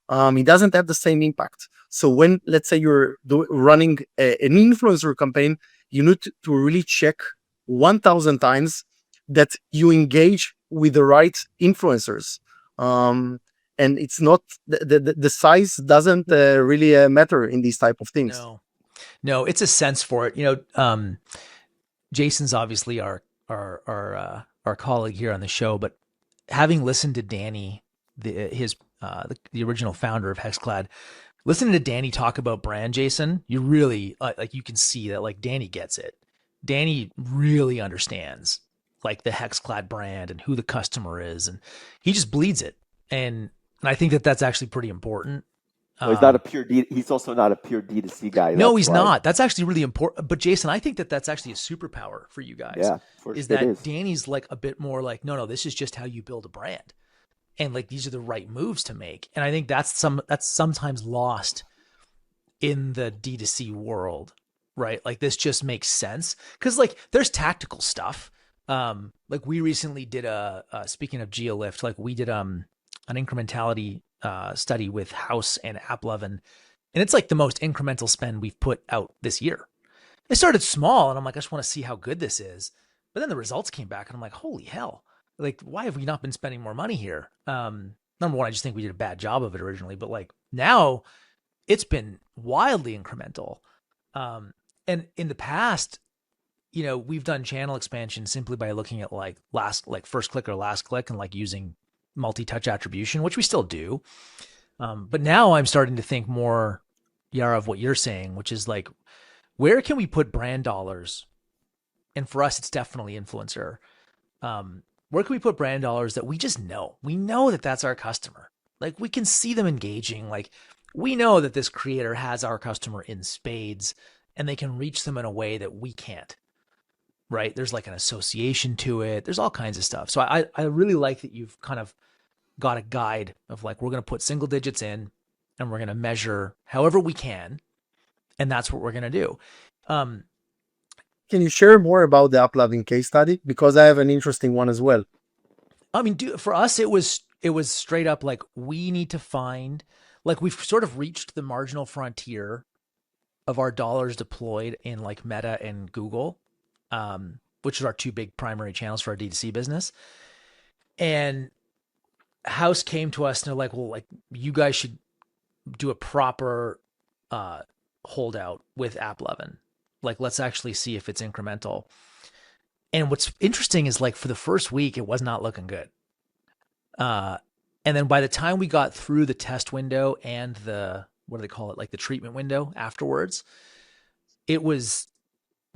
It doesn't have the same impact. So when, let's say, you're running an influencer campaign, you need to really check 1,000 times that you engage with the right influencers. And it's not, the size doesn't really matter in these type of things. No, it's a sense for it. Jason's obviously our colleague here on the show, but having listened to Danny, the original founder of Hexclad, listening to Danny talk about brand, Jason, you really like, you can see that like Danny gets it. Danny really understands like the Hexclad brand and who the customer is, and he just bleeds it. And I think that that's actually pretty important. So he's not a pure he's also not a pure D2C guy. No, he's not. That's actually really important. But Jason, I think that that's actually a superpower for you guys. Yeah, that Danny's like a bit more like, no, this is just how you build a brand. And like, these are the right moves to make. And I think that's sometimes lost in the D2C world, right? Like, this just makes sense. Cause like there's tactical stuff. Like we recently did speaking of GeoLift, like we did an incrementality study with House and AppLovin, and it's like the most incremental spend we've put out this year. It started small, and I'm like, I just want to see how good this is. But then the results came back, and I'm like, holy hell! Like, why have we not been spending more money here? Number one, I just think we did a bad job of it originally, but like now, it's been wildly incremental. And in the past, we've done channel expansion simply by looking at like first click or last click, and like using multi-touch attribution, which we still do. But now I'm starting to think more, Yara, of what you're saying, which is like, where can we put brand dollars? And for us, it's definitely influencer. Where can we put brand dollars that we just know? We know that that's our customer. Like, we can see them engaging. Like, we know that this creator has our customer in spades, and they can reach them in a way that we can't. Right? There's like an association to it. There's all kinds of stuff. So I really like that you've kind of got a guide of like, we're going to put single digits in, and we're going to measure however we can. And that's what we're going to do. Can you share more about the AppLovin case study? Because I have an interesting one as well. I mean, for us, it was straight up like, we need to find, like, we've sort of reached the marginal frontier of our dollars deployed in like Meta and Google, which are our two big primary channels for our D2C business. And House came to us and they're like, well, like, you guys should do a proper holdout with AppLovin. Like, let's actually see if it's incremental. And what's interesting is like, for the first week, it was not looking good. And then by the time we got through the test window and the, what do they call it? Like the treatment window afterwards, it was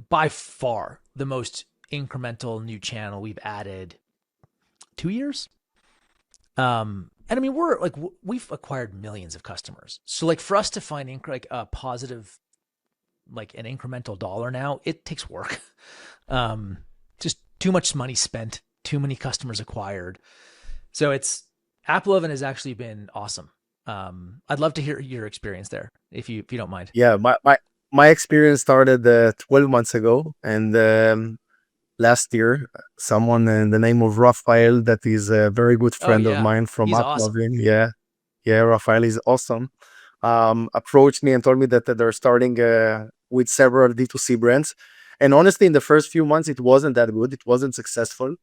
by far the most incremental new channel we've added 2 years. And I mean, we've acquired millions of customers. So like, for us to find like a positive, like an incremental dollar now, it takes work. Just too much money spent, too many customers acquired. So AppLovin has actually been awesome. I'd love to hear your experience there, if you don't mind. Yeah, my experience started 12 months ago, and last year, someone in the name of Raphael, that is a very good friend of mine from AppLovin. Awesome. Yeah, Raphael is awesome. Approached me and told me that they're starting with several D2C brands. And honestly, in the first few months, it wasn't that good. It wasn't successful.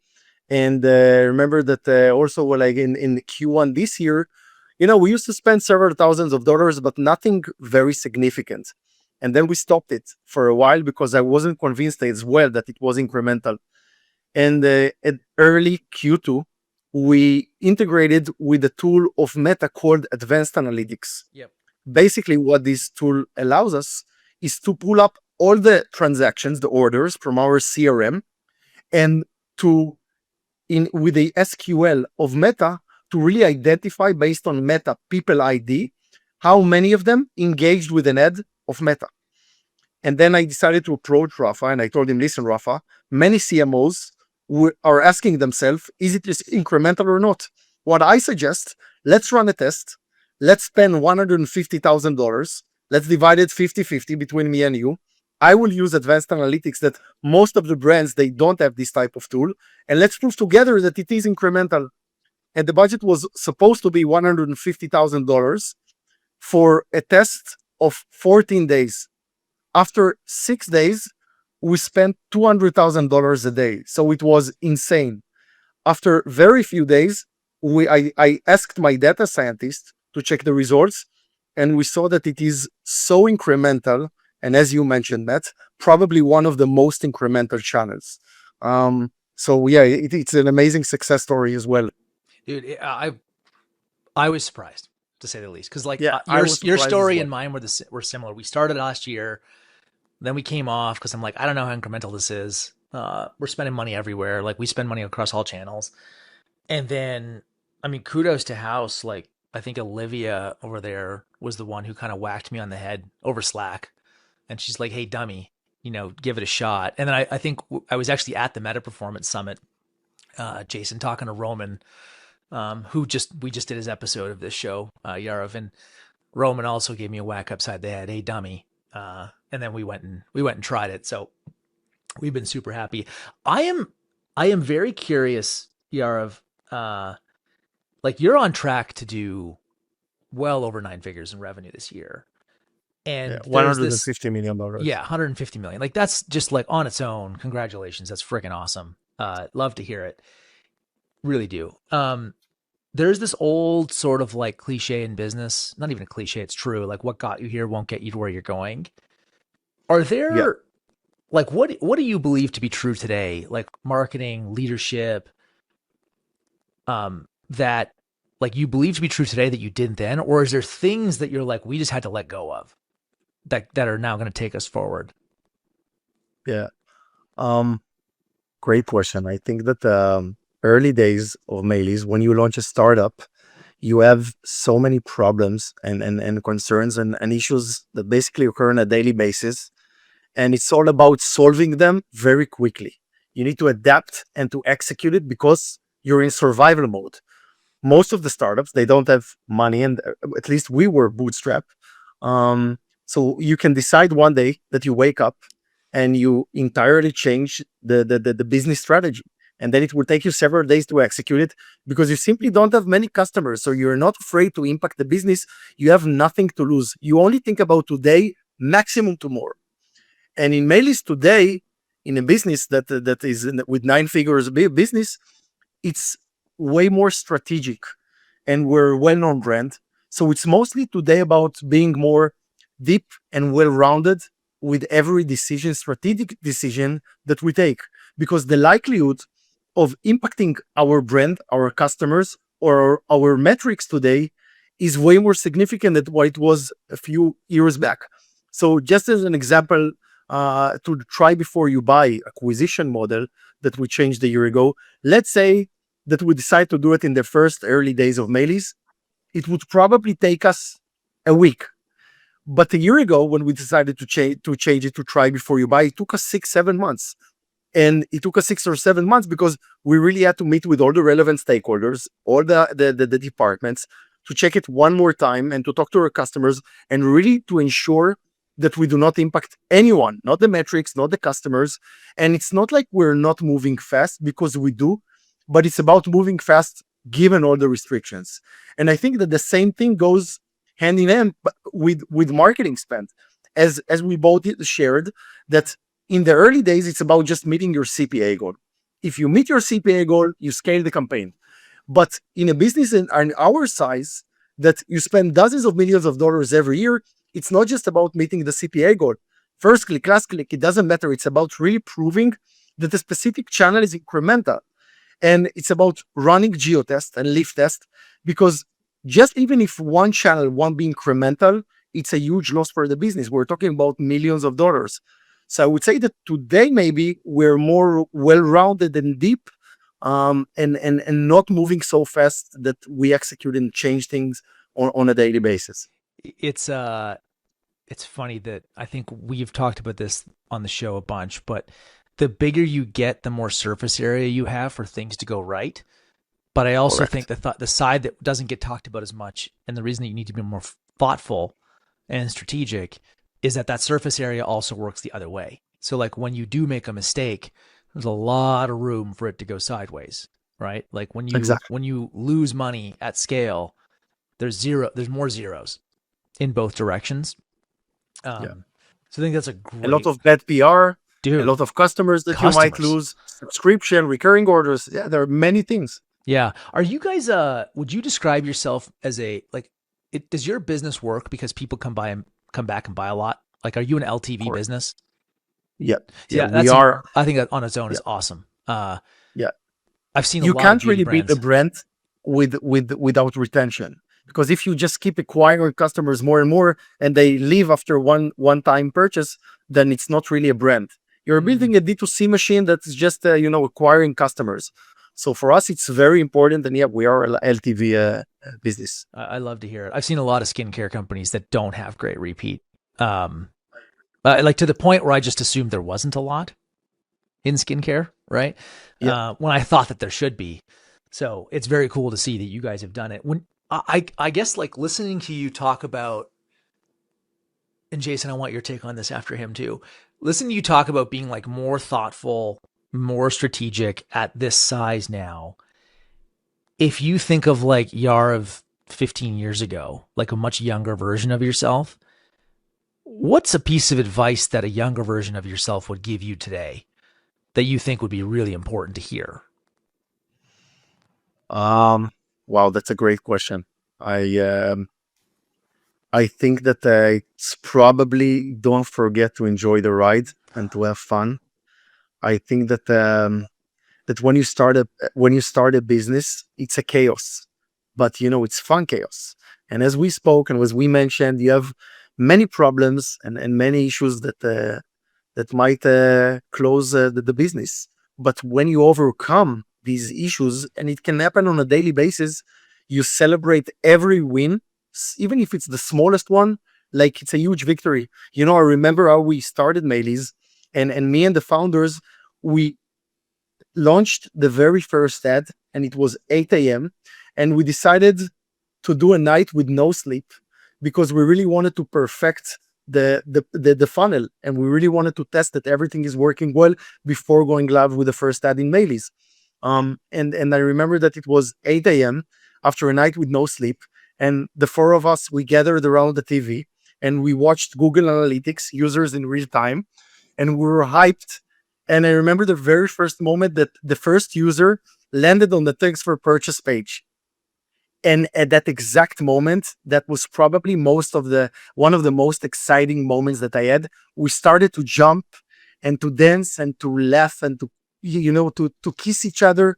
And remember that also, like in Q1 this year, we used to spend several thousands of dollars, but nothing very significant. And then we stopped it for a while because I wasn't convinced as well that it was incremental. And at early Q2, we integrated with a tool of Meta called Advanced Analytics. Yep. Basically, what this tool allows us is to pull up all the transactions, the orders from our CRM, and with the SQL of Meta, to really identify based on Meta people ID how many of them engaged with an ad of Meta. And then I decided to approach Rafa and I told him, listen, Rafa, many CMOs are asking themselves, is it just incremental or not? What I suggest, let's run a test. Let's spend $150,000. Let's divide it 50-50 between me and you. I will use advanced analytics that most of the brands, they don't have this type of tool. And let's prove together that it is incremental. And the budget was supposed to be $150,000 for a test of 14 days. After 6 days, we spent $200,000 a day. So it was insane. After very few days, I asked my data scientist to check the results, and we saw that it is so incremental. And as you mentioned, Matt, probably one of the most incremental channels. So yeah, it's an amazing success story as well. Dude, I was surprised, to say the least, because like Yeah, your story and mine were similar. We started last year, then we came off because I'm like, I don't know how incremental this is. We're spending money everywhere. Like we spend money across all channels. And then, I mean, kudos to House. Like I think Olivia over there was the one who kind of whacked me on the head over Slack. And she's like, hey, dummy, give it a shot. And then I think I was actually at the Meta Performance Summit, Jason, talking to Roman, we just did his episode of this show, Yariv, and Roman also gave me a whack upside the head, hey, dummy. And then we went and tried it. So we've been super happy. I am very curious, Yariv, like you're on track to do well over 9 figures in revenue this year. And yeah, $150 million. Yeah, 150 million. Like that's just like on its own. Congratulations. That's freaking awesome. Love to hear it. Really do. There's this old sort of like cliche in business, not even a cliche, it's true. Like what got you here won't get you to where you're going. Are there like what do you believe to be true today? Like marketing, leadership, that like you believe to be true today that you didn't then? Or is there things that you're like, we just had to let go of that are now going to take us forward? Yeah. Great question. I think that early days of MAELYS, when you launch a startup, you have so many problems and concerns and issues that basically occur on a daily basis. And it's all about solving them very quickly. You need to adapt and to execute it because you're in survival mode. Most of the startups, they don't have money, and at least we were bootstrapped. So you can decide one day that you wake up and you entirely change the business strategy. And then it will take you several days to execute it because you simply don't have many customers. So you're not afraid to impact the business. You have nothing to lose. You only think about today, maximum tomorrow. And in MAELYS today, in a business that is with 9 figures business, it's way more strategic and we're a well-known brand. So it's mostly today about being more deep and well-rounded with every decision, strategic decision that we take, because the likelihood of impacting our brand, our customers, or our metrics today is way more significant than what it was a few years back. So just as an example, to try before you buy acquisition model that we changed a year ago, let's say that we decide to do it in the first early days of MAELYS, it would probably take us a week. But a year ago, when we decided to change it to try before you buy, it took us 6-7 months. And it took us 6 or 7 months because we really had to meet with all the relevant stakeholders, all the departments, to check it one more time and to talk to our customers and really to ensure that we do not impact anyone, not the metrics, not the customers. And it's not like we're not moving fast, because we do, but it's about moving fast given all the restrictions. And I think that the same thing goes hand in hand with marketing spend. As we both shared, that in the early days, it's about just meeting your CPA goal. If you meet your CPA goal, you scale the campaign. But in a business in our size, that you spend dozens of millions of dollars every year, it's not just about meeting the CPA goal. First click, last click, it doesn't matter. It's about really proving that the specific channel is incremental. And it's about running geo-test and lift test, because just even if one channel won't be incremental, it's a huge loss for the business. We're talking about millions of dollars. So I would say that today maybe we're more well-rounded and deep, and not moving so fast that we execute and change things on a daily basis. It's funny that I think we've talked about this on the show a bunch, but the bigger you get, the more surface area you have for things to go right. But I also think Correct. the side that doesn't get talked about as much, and the reason that you need to be more thoughtful and strategic, is that surface area also works the other way. So like when you do make a mistake, there's a lot of room for it to go sideways, right? Like Exactly. when you lose money at scale, there's more zeros in both directions. Yeah. So I think that's a A lot great of bad PR, a dude. lot of customers that you might Customers. lose, subscription, recurring orders. Yeah, there are many things. Yeah. Are you guys would you describe yourself as a like does your business work because people come back and buy a lot? Like are you an LTV Correct. business? Yeah. See, Yeah. We that's are. I think that on its own Yeah. is awesome. Yeah. I've seen a You lot of can't beauty really beat a brands. brand without retention, because if you just keep acquiring customers more and more and they leave after one time purchase, then it's not really a brand. You're Mm, building a D2C machine that's just acquiring customers. So for us it's very important, and yeah, we are a LTV business. I love to hear it. I've seen a lot of skincare companies that don't have great repeat. Um, like to the point where I just assumed there wasn't a lot in skincare, right? Yeah. When I thought that there should be. So it's very cool to see that you guys have done it. When I guess like listening to you talk about, and Jason, I want your take on this after him too. Listen to you talk about being like more thoughtful, more strategic at this size now. If you think of like Yariv 15 years ago, like a much younger version of yourself, what's a piece of advice that a younger version of yourself would give you today that you think would be really important to hear? Wow, that's a great question. I think that it's probably don't forget to enjoy the ride and to have fun. I think that when you start a business, it's a chaos, but it's fun chaos. And as we spoke and as we mentioned, you have many problems and many issues that might close the business. But when you overcome these issues, and it can happen on a daily basis, you celebrate every win, even if it's the smallest one, like it's a huge victory. I remember how we started MAELYS, and me and the founders, we launched the very first ad, and it was 8 a.m. And we decided to do a night with no sleep because we really wanted to perfect the funnel, and we really wanted to test that everything is working well before going live with the first ad in MAELYS. And I remember that it was 8 a.m. after a night with no sleep, and the four of us, we gathered around the TV and we watched Google Analytics users in real time, and we were hyped. And I remember the very first moment that the first user landed on the thanks for purchase page. And at that exact moment, that was probably one of the most exciting moments that I had. We started to jump and to dance and to laugh and to kiss each other.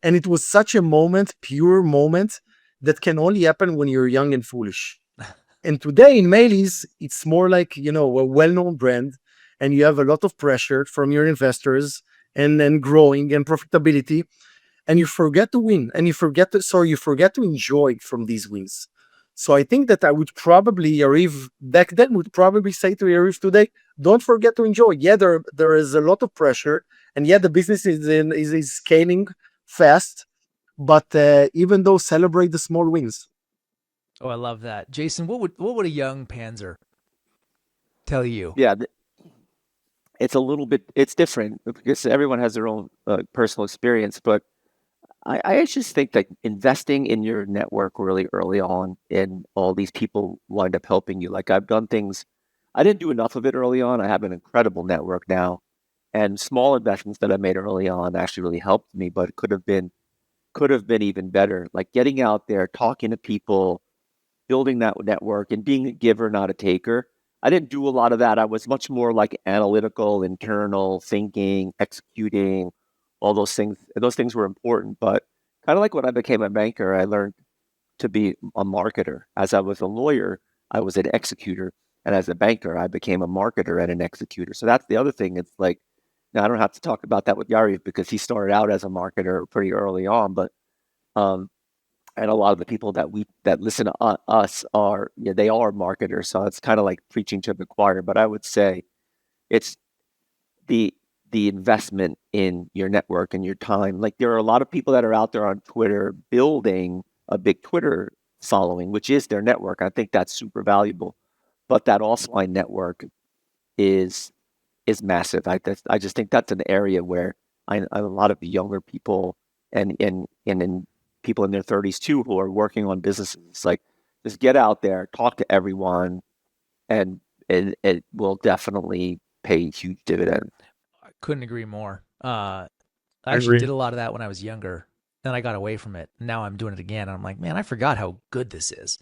And it was such a moment, pure moment, that can only happen when you're young and foolish. And today in MAELYS, it's more like, a well-known brand, and you have a lot of pressure from your investors and then growing and profitability, and you forget to win, and you forget to enjoy from these wins. So I think that I would probably, Yariv back then would probably say to Yariv today, don't forget to enjoy. Yeah, there is a lot of pressure, and yeah, the business is scaling fast, but even though, celebrate the small wins. Oh, I love that. Jason, what would a young Panzer tell you? Yeah, it's a little bit, it's different because everyone has their own personal experience, but I just think that investing in your network really early on and all these people wind up helping you. Like I've done things, I didn't do enough of it early on. I have an incredible network now, and small investments that I made early on actually really helped me, but it could have been even better. Like getting out there, talking to people, building that network and being a giver, not a taker. I didn't do a lot of that. I was much more like analytical, internal thinking, executing, all those things. Those things were important, but kind of like when I became a banker, I learned to be a marketer. As I was a lawyer, I was an executor. And as a banker, I became a marketer and an executor. So that's the other thing. It's like, now I don't have to talk about that with Yari because he started out as a marketer pretty early on, but um, and a lot of the people that listen to us are, they are marketers. So it's kind of like preaching to the choir. But I would say it's the investment in your network and your time. Like there are a lot of people that are out there on Twitter building a big Twitter following, which is their network. I think that's super valuable. But that offline network is massive. I just think that's an area where a lot of the younger people and people in their 30s too who are working on businesses, like just get out there, talk to everyone, and it will definitely pay huge dividends. I couldn't agree more. I I actually agree. did a lot of that when I was younger. Then I got away from it. Now I'm doing it again. And I'm like, man, I forgot how good this is.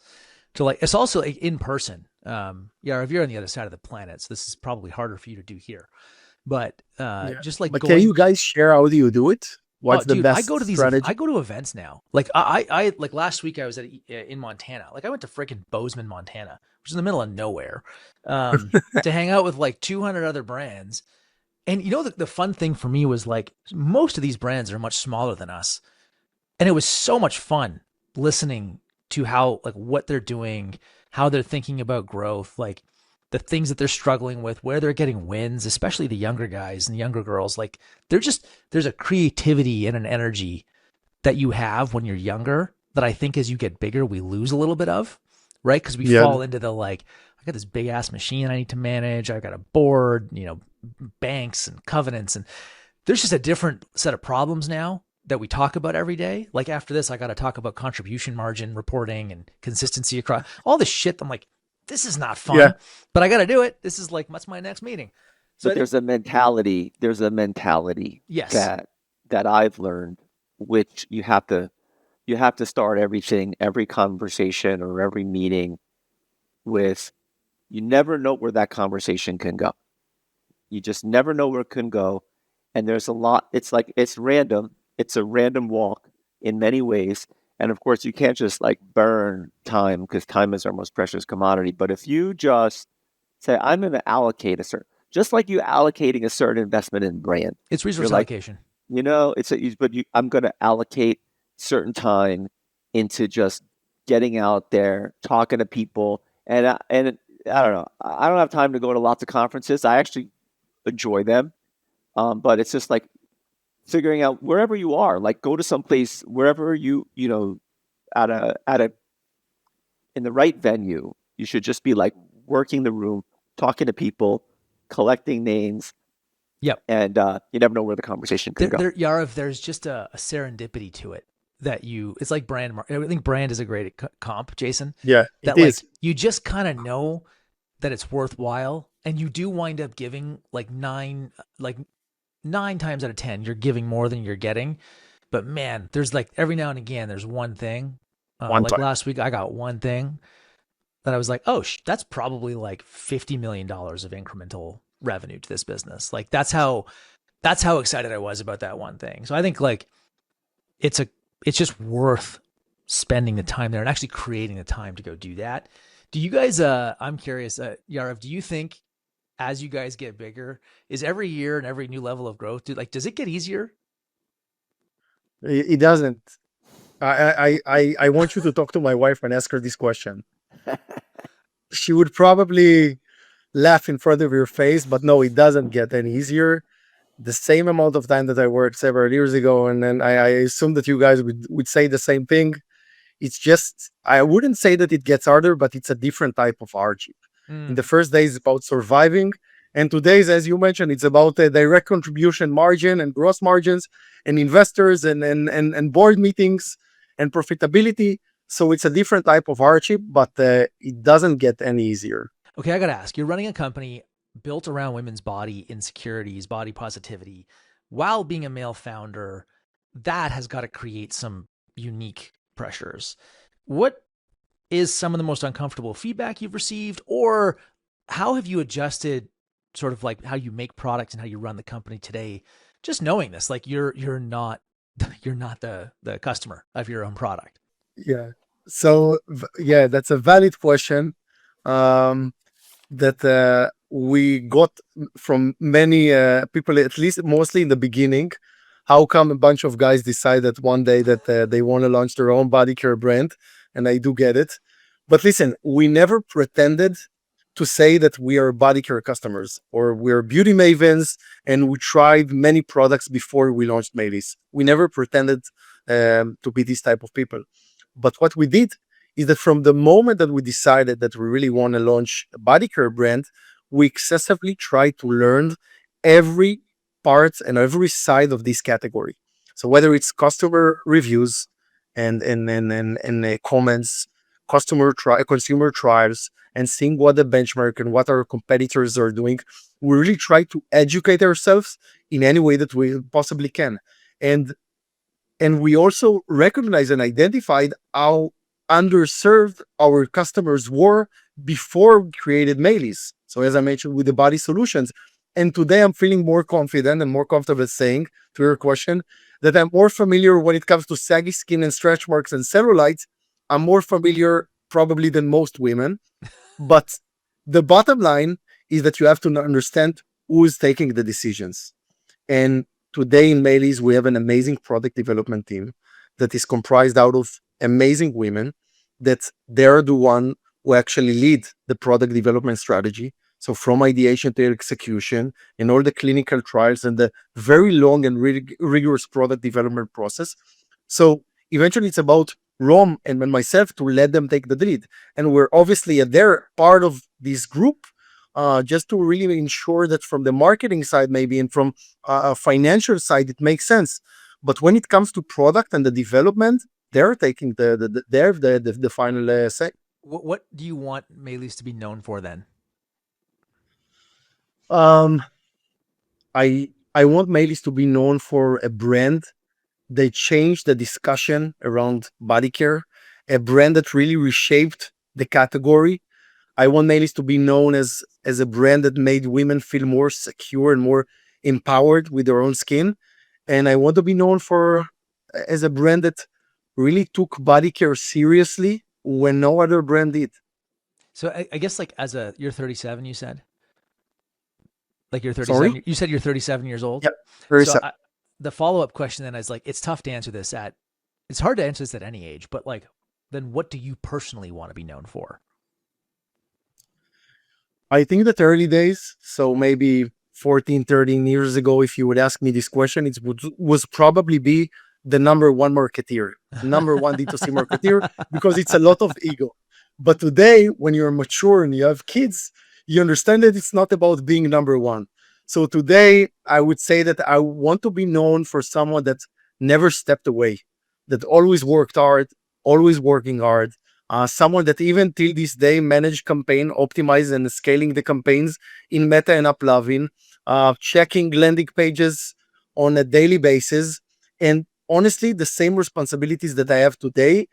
So like, it's also like in person. Yeah, if you're on the other side of the planet, so this is probably harder for you to do here. But Yeah. just like But can you going, guys share how do you do it? oh, What's the dude, I best go to strategy? I go to events now. Like I like last week I was in Montana. Like I went to freaking Bozeman, Montana, which is in the middle of nowhere, to hang out with like 200 other brands. And you know, the fun thing for me was like most of these brands are much smaller than us. And it was so much fun listening to how, like, what they're doing, how they're thinking about growth, like the things that they're struggling with, where they're getting wins, especially the younger guys and younger girls. Like there's a creativity and an energy that you have when you're younger that I think as you get bigger, we lose a little bit of, right? Because we Yeah. fall into the like, I got this big ass machine I need to manage. I got a board, banks and covenants. And there's just a different set of problems now that we talk about every day. Like after this, I got to talk about contribution margin reporting and consistency across all this shit. I'm like, this is not fun, Yeah. but I got to do it. This is like, that's my next meeting. So But I think, there's a mentality yes, that I've learned, which you have to start every conversation or every meeting with, you never know where that conversation can go. You just never know where it can go. And there's a lot, it's like, it's random. It's a random walk in many ways. And of course, you can't just like burn time, because time is our most precious commodity. But if you just say, I'm going to allocate just like you allocating a certain investment in brand, it's you're resource like, allocation. I'm going to allocate certain time into just getting out there, talking to people. And I don't know, I don't have time to go to lots of conferences. I actually enjoy them. But it's just like figuring out wherever you are, like go to some place, wherever at a in the right venue, you should just be like working the room, talking to people, collecting names, Yep. and you never know where the conversation can go. Yariv, there's just a serendipity to it that it's like brand. I think brand is a great comp, Jason. Yeah. It That like is. you just kind of know that it's worthwhile, and you do wind up giving like nine times out of 10, you're giving more than you're getting. But man, there's like every now and again, there's one thing. One Like time. last week, I got one thing that I was like, oh, that's probably like $50 million of incremental revenue to this business. Like that's how excited I was about that one thing. So I think like it's just worth spending the time there and actually creating the time to go do that. Do you guys, I'm curious, Yariv, do you think as you guys get bigger, is every year and every new level of growth, does it get easier? It doesn't. I want you to talk to my wife and ask her this question. She would probably laugh in front of your face, but no, it doesn't get any easier. The same amount of time that I worked several years ago, and then I assume that you guys would say the same thing. It's just, I wouldn't say that it gets harder, but it's a different type of hardship. In the first days, it's about surviving. And today's, as you mentioned, it's about a direct contribution margin and gross margins and investors and board meetings and profitability. So it's a different type of hardship, but it doesn't get any easier. Okay, I got to ask, you're running a company built around women's body insecurities, body positivity, while being a male founder. That has got to create some unique pressures. What is some of the most uncomfortable feedback you've received, or how have you adjusted sort of like how you make products and how you run the company today, just knowing this, like you're not the customer of your own product? Yeah. So yeah, that's a valid question that we got from many people, at least mostly in the beginning. how come a bunch of guys decide that one day that they want to launch their own body care brand, and I do get it. But listen, we never pretended to say that we are body care customers or we're beauty mavens and we tried many products before we launched MAELYS. We never pretended to be this type of people. But what we did is that from the moment that we decided that we really want to launch a body care brand, we excessively tried to learn every part and every side of this category. So whether it's customer reviews and comments, consumer trials, and seeing what the benchmark and what our competitors are doing, we really try to educate ourselves in any way that we possibly can. And we also recognize and identified how underserved our customers were before we created MAELYS. So as I mentioned with the body solutions, and today I'm feeling more confident and more comfortable saying to your question that I'm more familiar when it comes to saggy skin and stretch marks and cellulite. I'm more familiar probably than most women. But the bottom line is that you have to understand who is taking the decisions. And today in MAELYS, we have an amazing product development team that is comprised out of amazing women that they're the one who actually lead the product development strategy. So from ideation to execution and all the clinical trials and the very long and rigorous product development process. So eventually it's about Rom and myself to let them take the lead. And we're obviously they're part of this group just to really ensure that from the marketing side maybe and from a financial side, it makes sense. But when it comes to product and the development, they're taking the final say. What do you want MAELYS to be known for then? I want MAELYS to be known for a brand that changed the discussion around body care, a brand that really reshaped the category. I want MAELYS to be known as a brand that made women feel more secure and more empowered with their own skin. And I want to be known as a brand that really took body care seriously when no other brand did. So I guess like you're 37, you said? Like you're 37. Sorry? You said you're 37 years old? Yep. Very So sad. the follow-up question then is like, it's tough to answer this it's hard to answer this at any age, but like, then what do you personally want to be known for? I think that early days, so maybe 14, 13 years ago, if you would ask me this question, it was probably be the number one marketeer, number one D2C marketeer, because it's a lot of ego. But today, when you're mature and you have kids, you understand that it's not about being number one. So today, I would say that I want to be known for someone that never stepped away, that always worked hard, always working hard, someone that even till this day managed campaign, optimize and scaling the campaigns in Meta and AppLovin, checking landing pages on a daily basis. And honestly, the same responsibilities that I have today,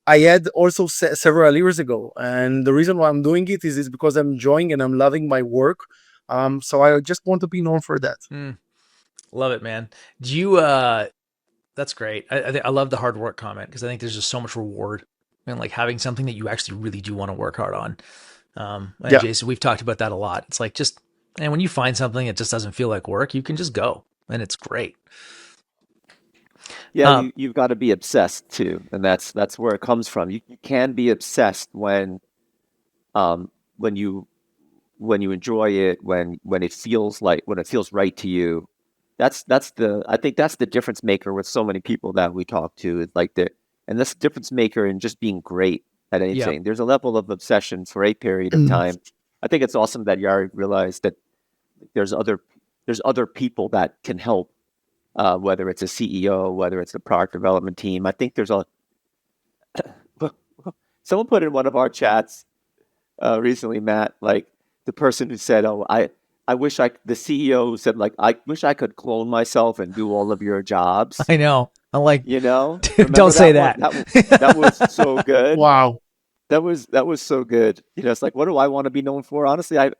I had also several years ago. And the reason why I'm doing it is because I'm enjoying and I'm loving my work. So I just want to be known for that. Love it, man. Do you, that's great. I love the hard work comment because I think there's just so much reward and like having something that you actually really do want to work hard on. And Yeah. Jason, we've talked about that a lot. It's like and when you find something that just doesn't feel like work, you can just go and it's great. Yeah, you've got to be obsessed too, and that's where it comes from. You can be obsessed when you enjoy it, when it feels right to you. I think that's the difference maker with so many people that we talk to. It's like and that's the difference maker in just being great at anything. Yeah. There's a level of obsession for a period of time. I think it's awesome that Yari realized that there's other people that can help. Whether it's a CEO, whether it's the product development team. I think someone put in one of our chats recently, Matt, like the person who said, "Oh, I wish the CEO who said like, I wish I could clone myself and do all of your jobs." I know. I'm like, dude, don't say that. That was so good. Wow. That was so good. It's like, what do I want to be known for? Honestly, I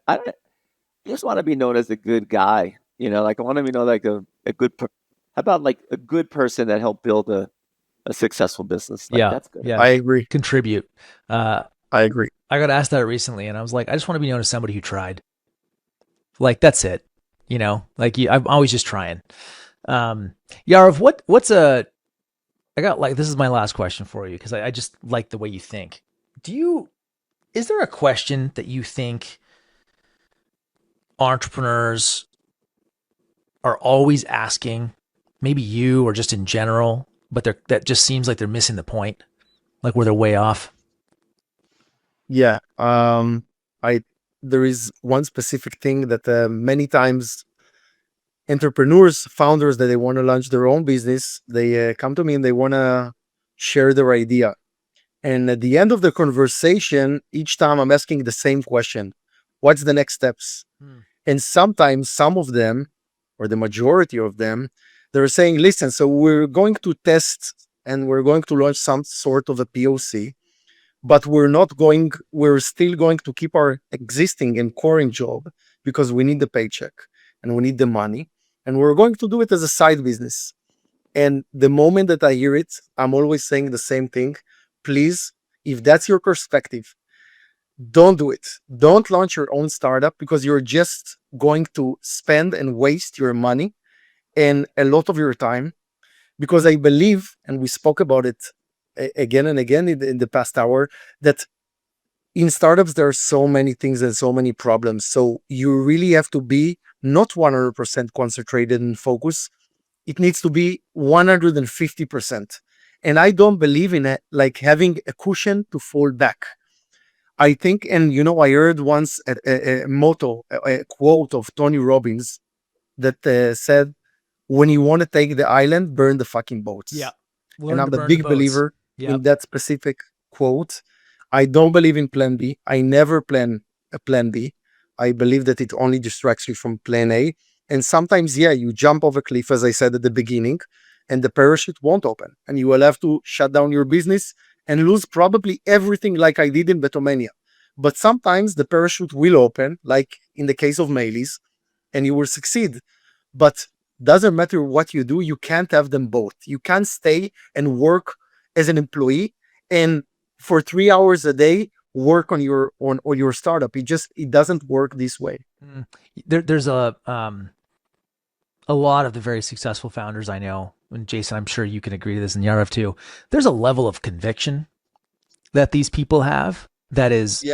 just want to be known as a good guy. Like I want to be known like a good. How about like a good person that helped build a successful business? Like, that's good. Yeah. I agree. Contribute. I agree. I got asked that recently and I was like, I just want to be known as somebody who tried. Like, that's it. Like I'm always just trying. Yariv, this is my last question for you because I just like the way you think. Is there a question that you think entrepreneurs are always asking, maybe you or just in general, but that just seems like they're missing the point, like where they're way off? Yeah. I There is one specific thing that many times entrepreneurs, founders that they want to launch their own business, they come to me and they want to share their idea. And at the end of the conversation, each time I'm asking the same question: what's the next steps? And sometimes some of them, or the majority of them, they're saying, listen, so we're going to test and we're going to launch some sort of a POC, but we're still going to keep our existing and current job because we need the paycheck and we need the money. And we're going to do it as a side business. And the moment that I hear it, I'm always saying the same thing. Please, if that's your perspective, don't do it. Don't launch your own startup because you're just going to spend and waste your money and a lot of your time. Because I believe, and we spoke about it again and again in the past hour, that in startups, there are so many things and so many problems. So you really have to be not 100% concentrated and focused. It needs to be 150%. And I don't believe in it, like having a cushion to fall back. I think, and I heard once a motto, a quote of Tony Robbins that said, when you want to take the island, burn the fucking boats. Yeah. And I'm a big believer Yep. in that specific quote. I don't believe in plan B. I never plan a plan B. I believe that it only distracts you from plan A. And sometimes, you jump off a cliff, as I said at the beginning, and the parachute won't open. And you will have to shut down your business and lose probably everything like I did in BeatleMania. But sometimes the parachute will open, like in the case of MAELYS, and you will succeed. But doesn't matter what you do, you can't have them both. You can't stay and work as an employee and for 3 hours a day work on your startup. It doesn't work this way. There's a lot of the very successful founders I know, and Jason, I'm sure you can agree to this, and Yariv too. There's a level of conviction that these people have that is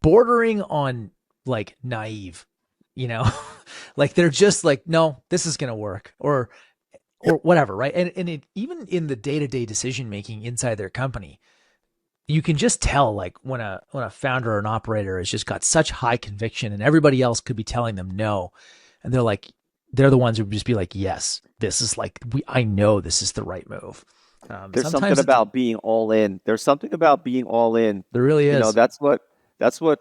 bordering on like naive, like they're just like, no, this is going to work or whatever. Right. And even in the day-to-day decision-making inside their company, you can just tell like when a founder or an operator has just got such high conviction and everybody else could be telling them no. And they're the ones who would just be like, yes, this is like, I know this is the right move. There's something about being all in. There's something about being all in. There really is. That's what,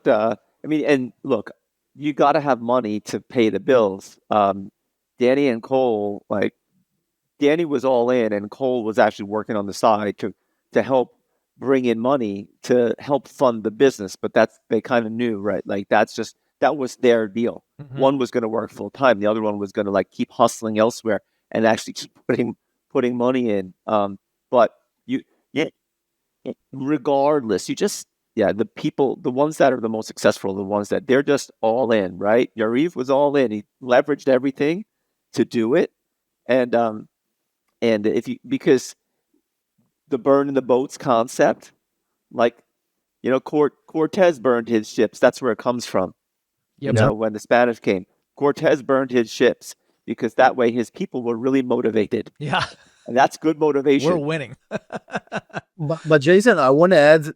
I mean, and look, you got to have money to pay the bills. Danny and Cole, like Danny was all in and Cole was actually working on the side to help bring in money to help fund the business. But they kind of knew, right? Like that was their deal. Mm-hmm. One was going to work full time. The other one was going to like keep hustling elsewhere and actually just putting money in. But regardless, the people, the ones that are the most successful, the ones that they're just all in, right? Yariv was all in. He leveraged everything to do it. And because the burn in the boats concept, like, Cortez burned his ships. That's where it comes from. Yep. When the Spanish came, Cortez burned his ships because that way his people were really motivated. Yeah. And that's good motivation. We're winning. but Jason, I want to add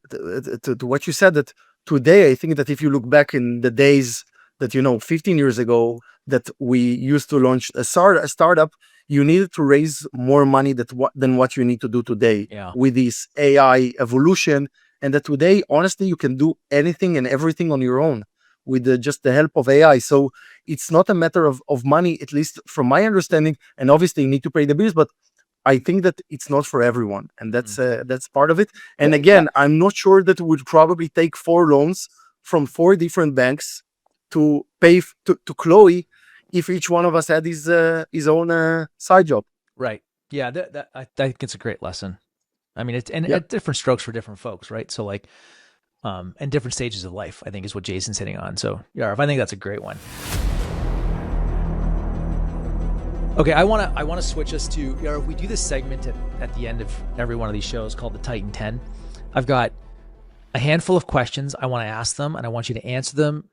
to what you said, that today, I think that if you look back in the days that, 15 years ago, that we used to launch a startup, you needed to raise more money than what you need to do today with this AI evolution. And that today, honestly, you can do anything and everything on your own with just the help of AI. So it's not a matter of money, at least from my understanding. And obviously, you need to pay the bills, but I think that it's not for everyone, and that's part of it. And again, I'm not sure that we would probably take 4 loans from 4 different banks to pay to Khloe if each one of us had his own side job. Right. Yeah. I think it's a great lesson. I mean, at different strokes for different folks, right? So like, and different stages of life, I think is what Jason's hitting on. So Yariv, I think that's a great one. Okay, I want to switch us to, we do this segment at the end of every one of these shows called the Titan 10. I've got a handful of questions I want to ask them, and I want you to answer them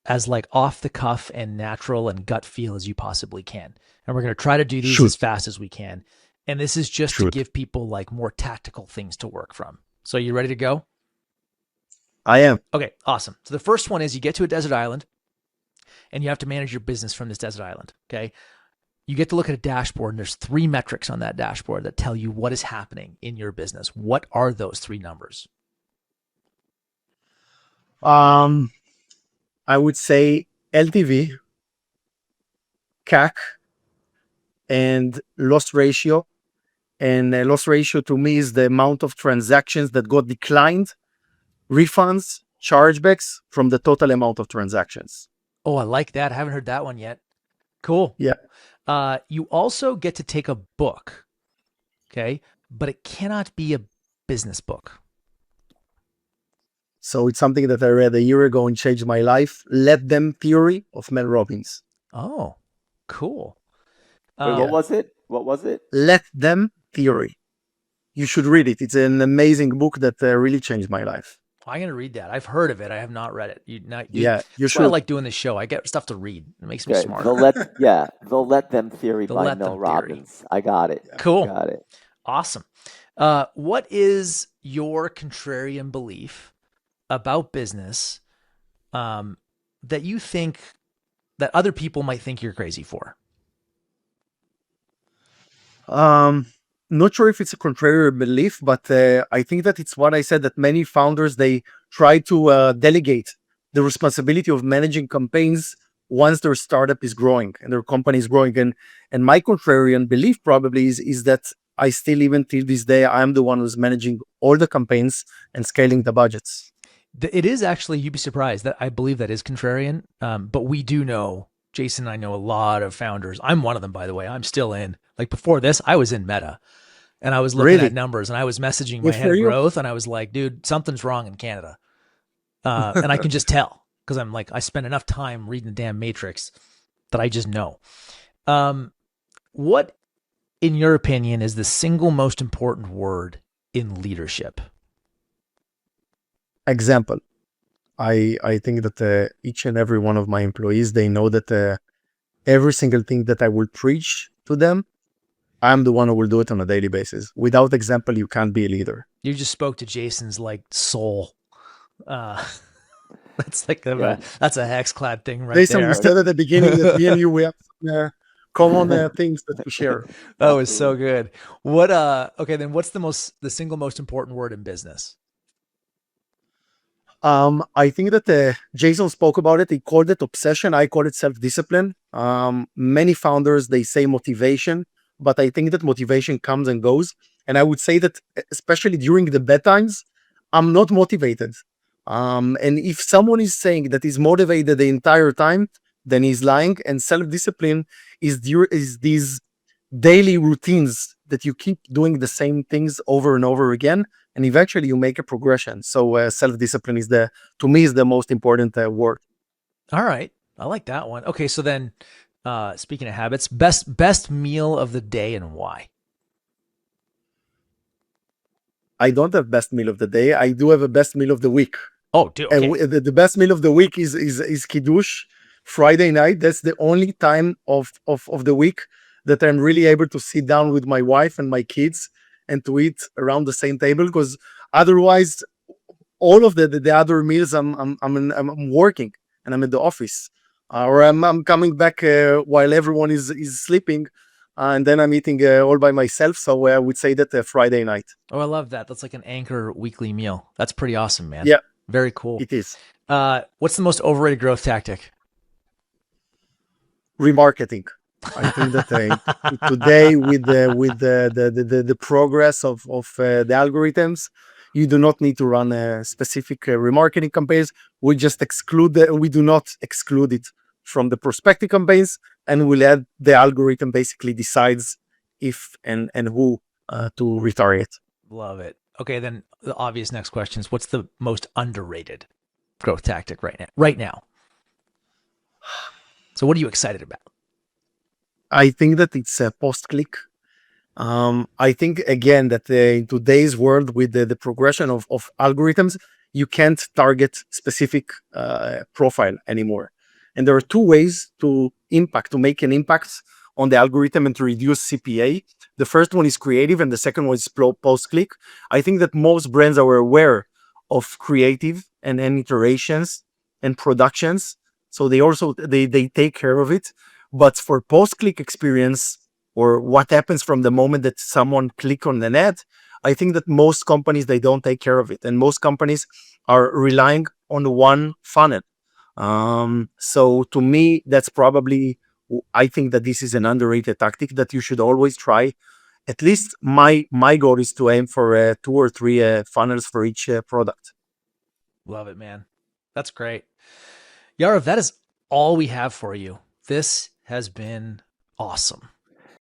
as like off the cuff and natural and gut feel as you possibly can. And we're going to try to do these as fast as we can. And this is just to give people like more tactical things to work from. So you ready to go? I am. Okay, awesome. So the first one is you get to a desert island and you have to manage your business from this desert island. Okay. You get to look at a dashboard and there's 3 metrics on that dashboard that tell you what is happening in your business. What are those 3 numbers? I would say LTV, CAC, and loss ratio. And loss ratio to me is the amount of transactions that got declined, refunds, chargebacks from the total amount of transactions. Oh, I like that. I haven't heard that one yet. Cool. Yeah. You also get to take a book, okay? But it cannot be a business book. So it's something that I read a year ago and changed my life. Let Them Theory of Mel Robbins. Oh, cool. Wait, what was it? What was it? Let Them Theory. You should read it. It's an amazing book that really changed my life. I'm going to read that. I've heard of it. I have not read it. You you should. I should. like doing this show. I get stuff to read. It makes me Okay, smarter. the Let Them Theory The by Let Mel Them Theory. Robbins. I got it. Cool. Got it. Awesome. What is your contrarian belief about business that you think that other people might think you're crazy for? Not sure if it's a contrary belief, but I think that it's what I said, that many founders, they try to delegate the responsibility of managing campaigns once their startup is growing and their company is growing. And my contrarian belief probably is that I still, even till this day, I'm the one who's managing all the campaigns and scaling the budgets. It is actually, you'd be surprised that I believe that is contrarian. But we do know, Jason and I know a lot of founders. I'm one of them, by the way. I'm still in. Like before this, I was in Meta and I was looking at numbers and I was messaging my head of growth and I was like, dude, something's wrong in Canada. And I can just tell because I'm like, I spend enough time reading the damn matrix that I just know. What, in your opinion, is the single most important word in leadership? Example. I think that each and every one of my employees, they know that every single thing that I will preach to them, I'm the one who will do it on a daily basis. Without example, you can't be a leader. You just spoke to Jason's like soul. That's like that's a hexclad thing right Jason, there. we said at the beginning that me and you, we have common things that we share. That was so good. What okay, then what's the single most important word in business? I think that Jason spoke about it. He called it obsession. I call it self-discipline. Many founders, they say motivation, but I think that motivation comes and goes. And I would say that especially during the bad times, I'm not motivated. And if someone is saying that he's motivated the entire time, then he's lying. And self-discipline is these daily routines that you keep doing the same things over and over again, and eventually you make a progression. So self-discipline is to me is the most important word. All right, I like that one. Okay, so then speaking of habits, best meal of the day and why? I don't have best meal of the day. I do have a best meal of the week. Oh, dude. Okay. And the best meal of the week is Kiddush Friday night. That's the only time of the week that I'm really able to sit down with my wife and my kids and to eat around the same table, because otherwise all of the other meals I'm working and I'm in the office, or I'm coming back while everyone is sleeping, and then I'm eating all by myself. So I would say that Friday night. Oh, I love that. That's like an Anchor weekly meal. That's pretty awesome, man. Yeah, very cool. It is. What's the most overrated growth tactic? Remarketing. I think that today with the progress of the algorithms, you do not need to run a specific remarketing campaigns. We just we do not exclude it from the prospective campaigns, and we'll add the algorithm basically decides if and who to retarget. Love it. Okay, then the obvious next question is, what's the most underrated growth tactic right now? So what are you excited about? I think that it's a post-click. I think again that in today's world with the progression of algorithms, you can't target specific profile anymore. And there are two ways to make an impact on the algorithm and to reduce CPA. The first one is creative, and the second one is post-click. I think that most brands are aware of creative and iterations and productions, so they take care of it. But for post-click experience, or what happens from the moment that someone click on an ad, I think that most companies, they don't take care of it, and most companies are relying on one funnel. So to me, that's probably, I think that this is an underrated tactic that you should always try. At least my goal is to aim for 2 or 3 funnels for each product. Love it, man. That's great. Yariv, that is all we have for you. This has been awesome.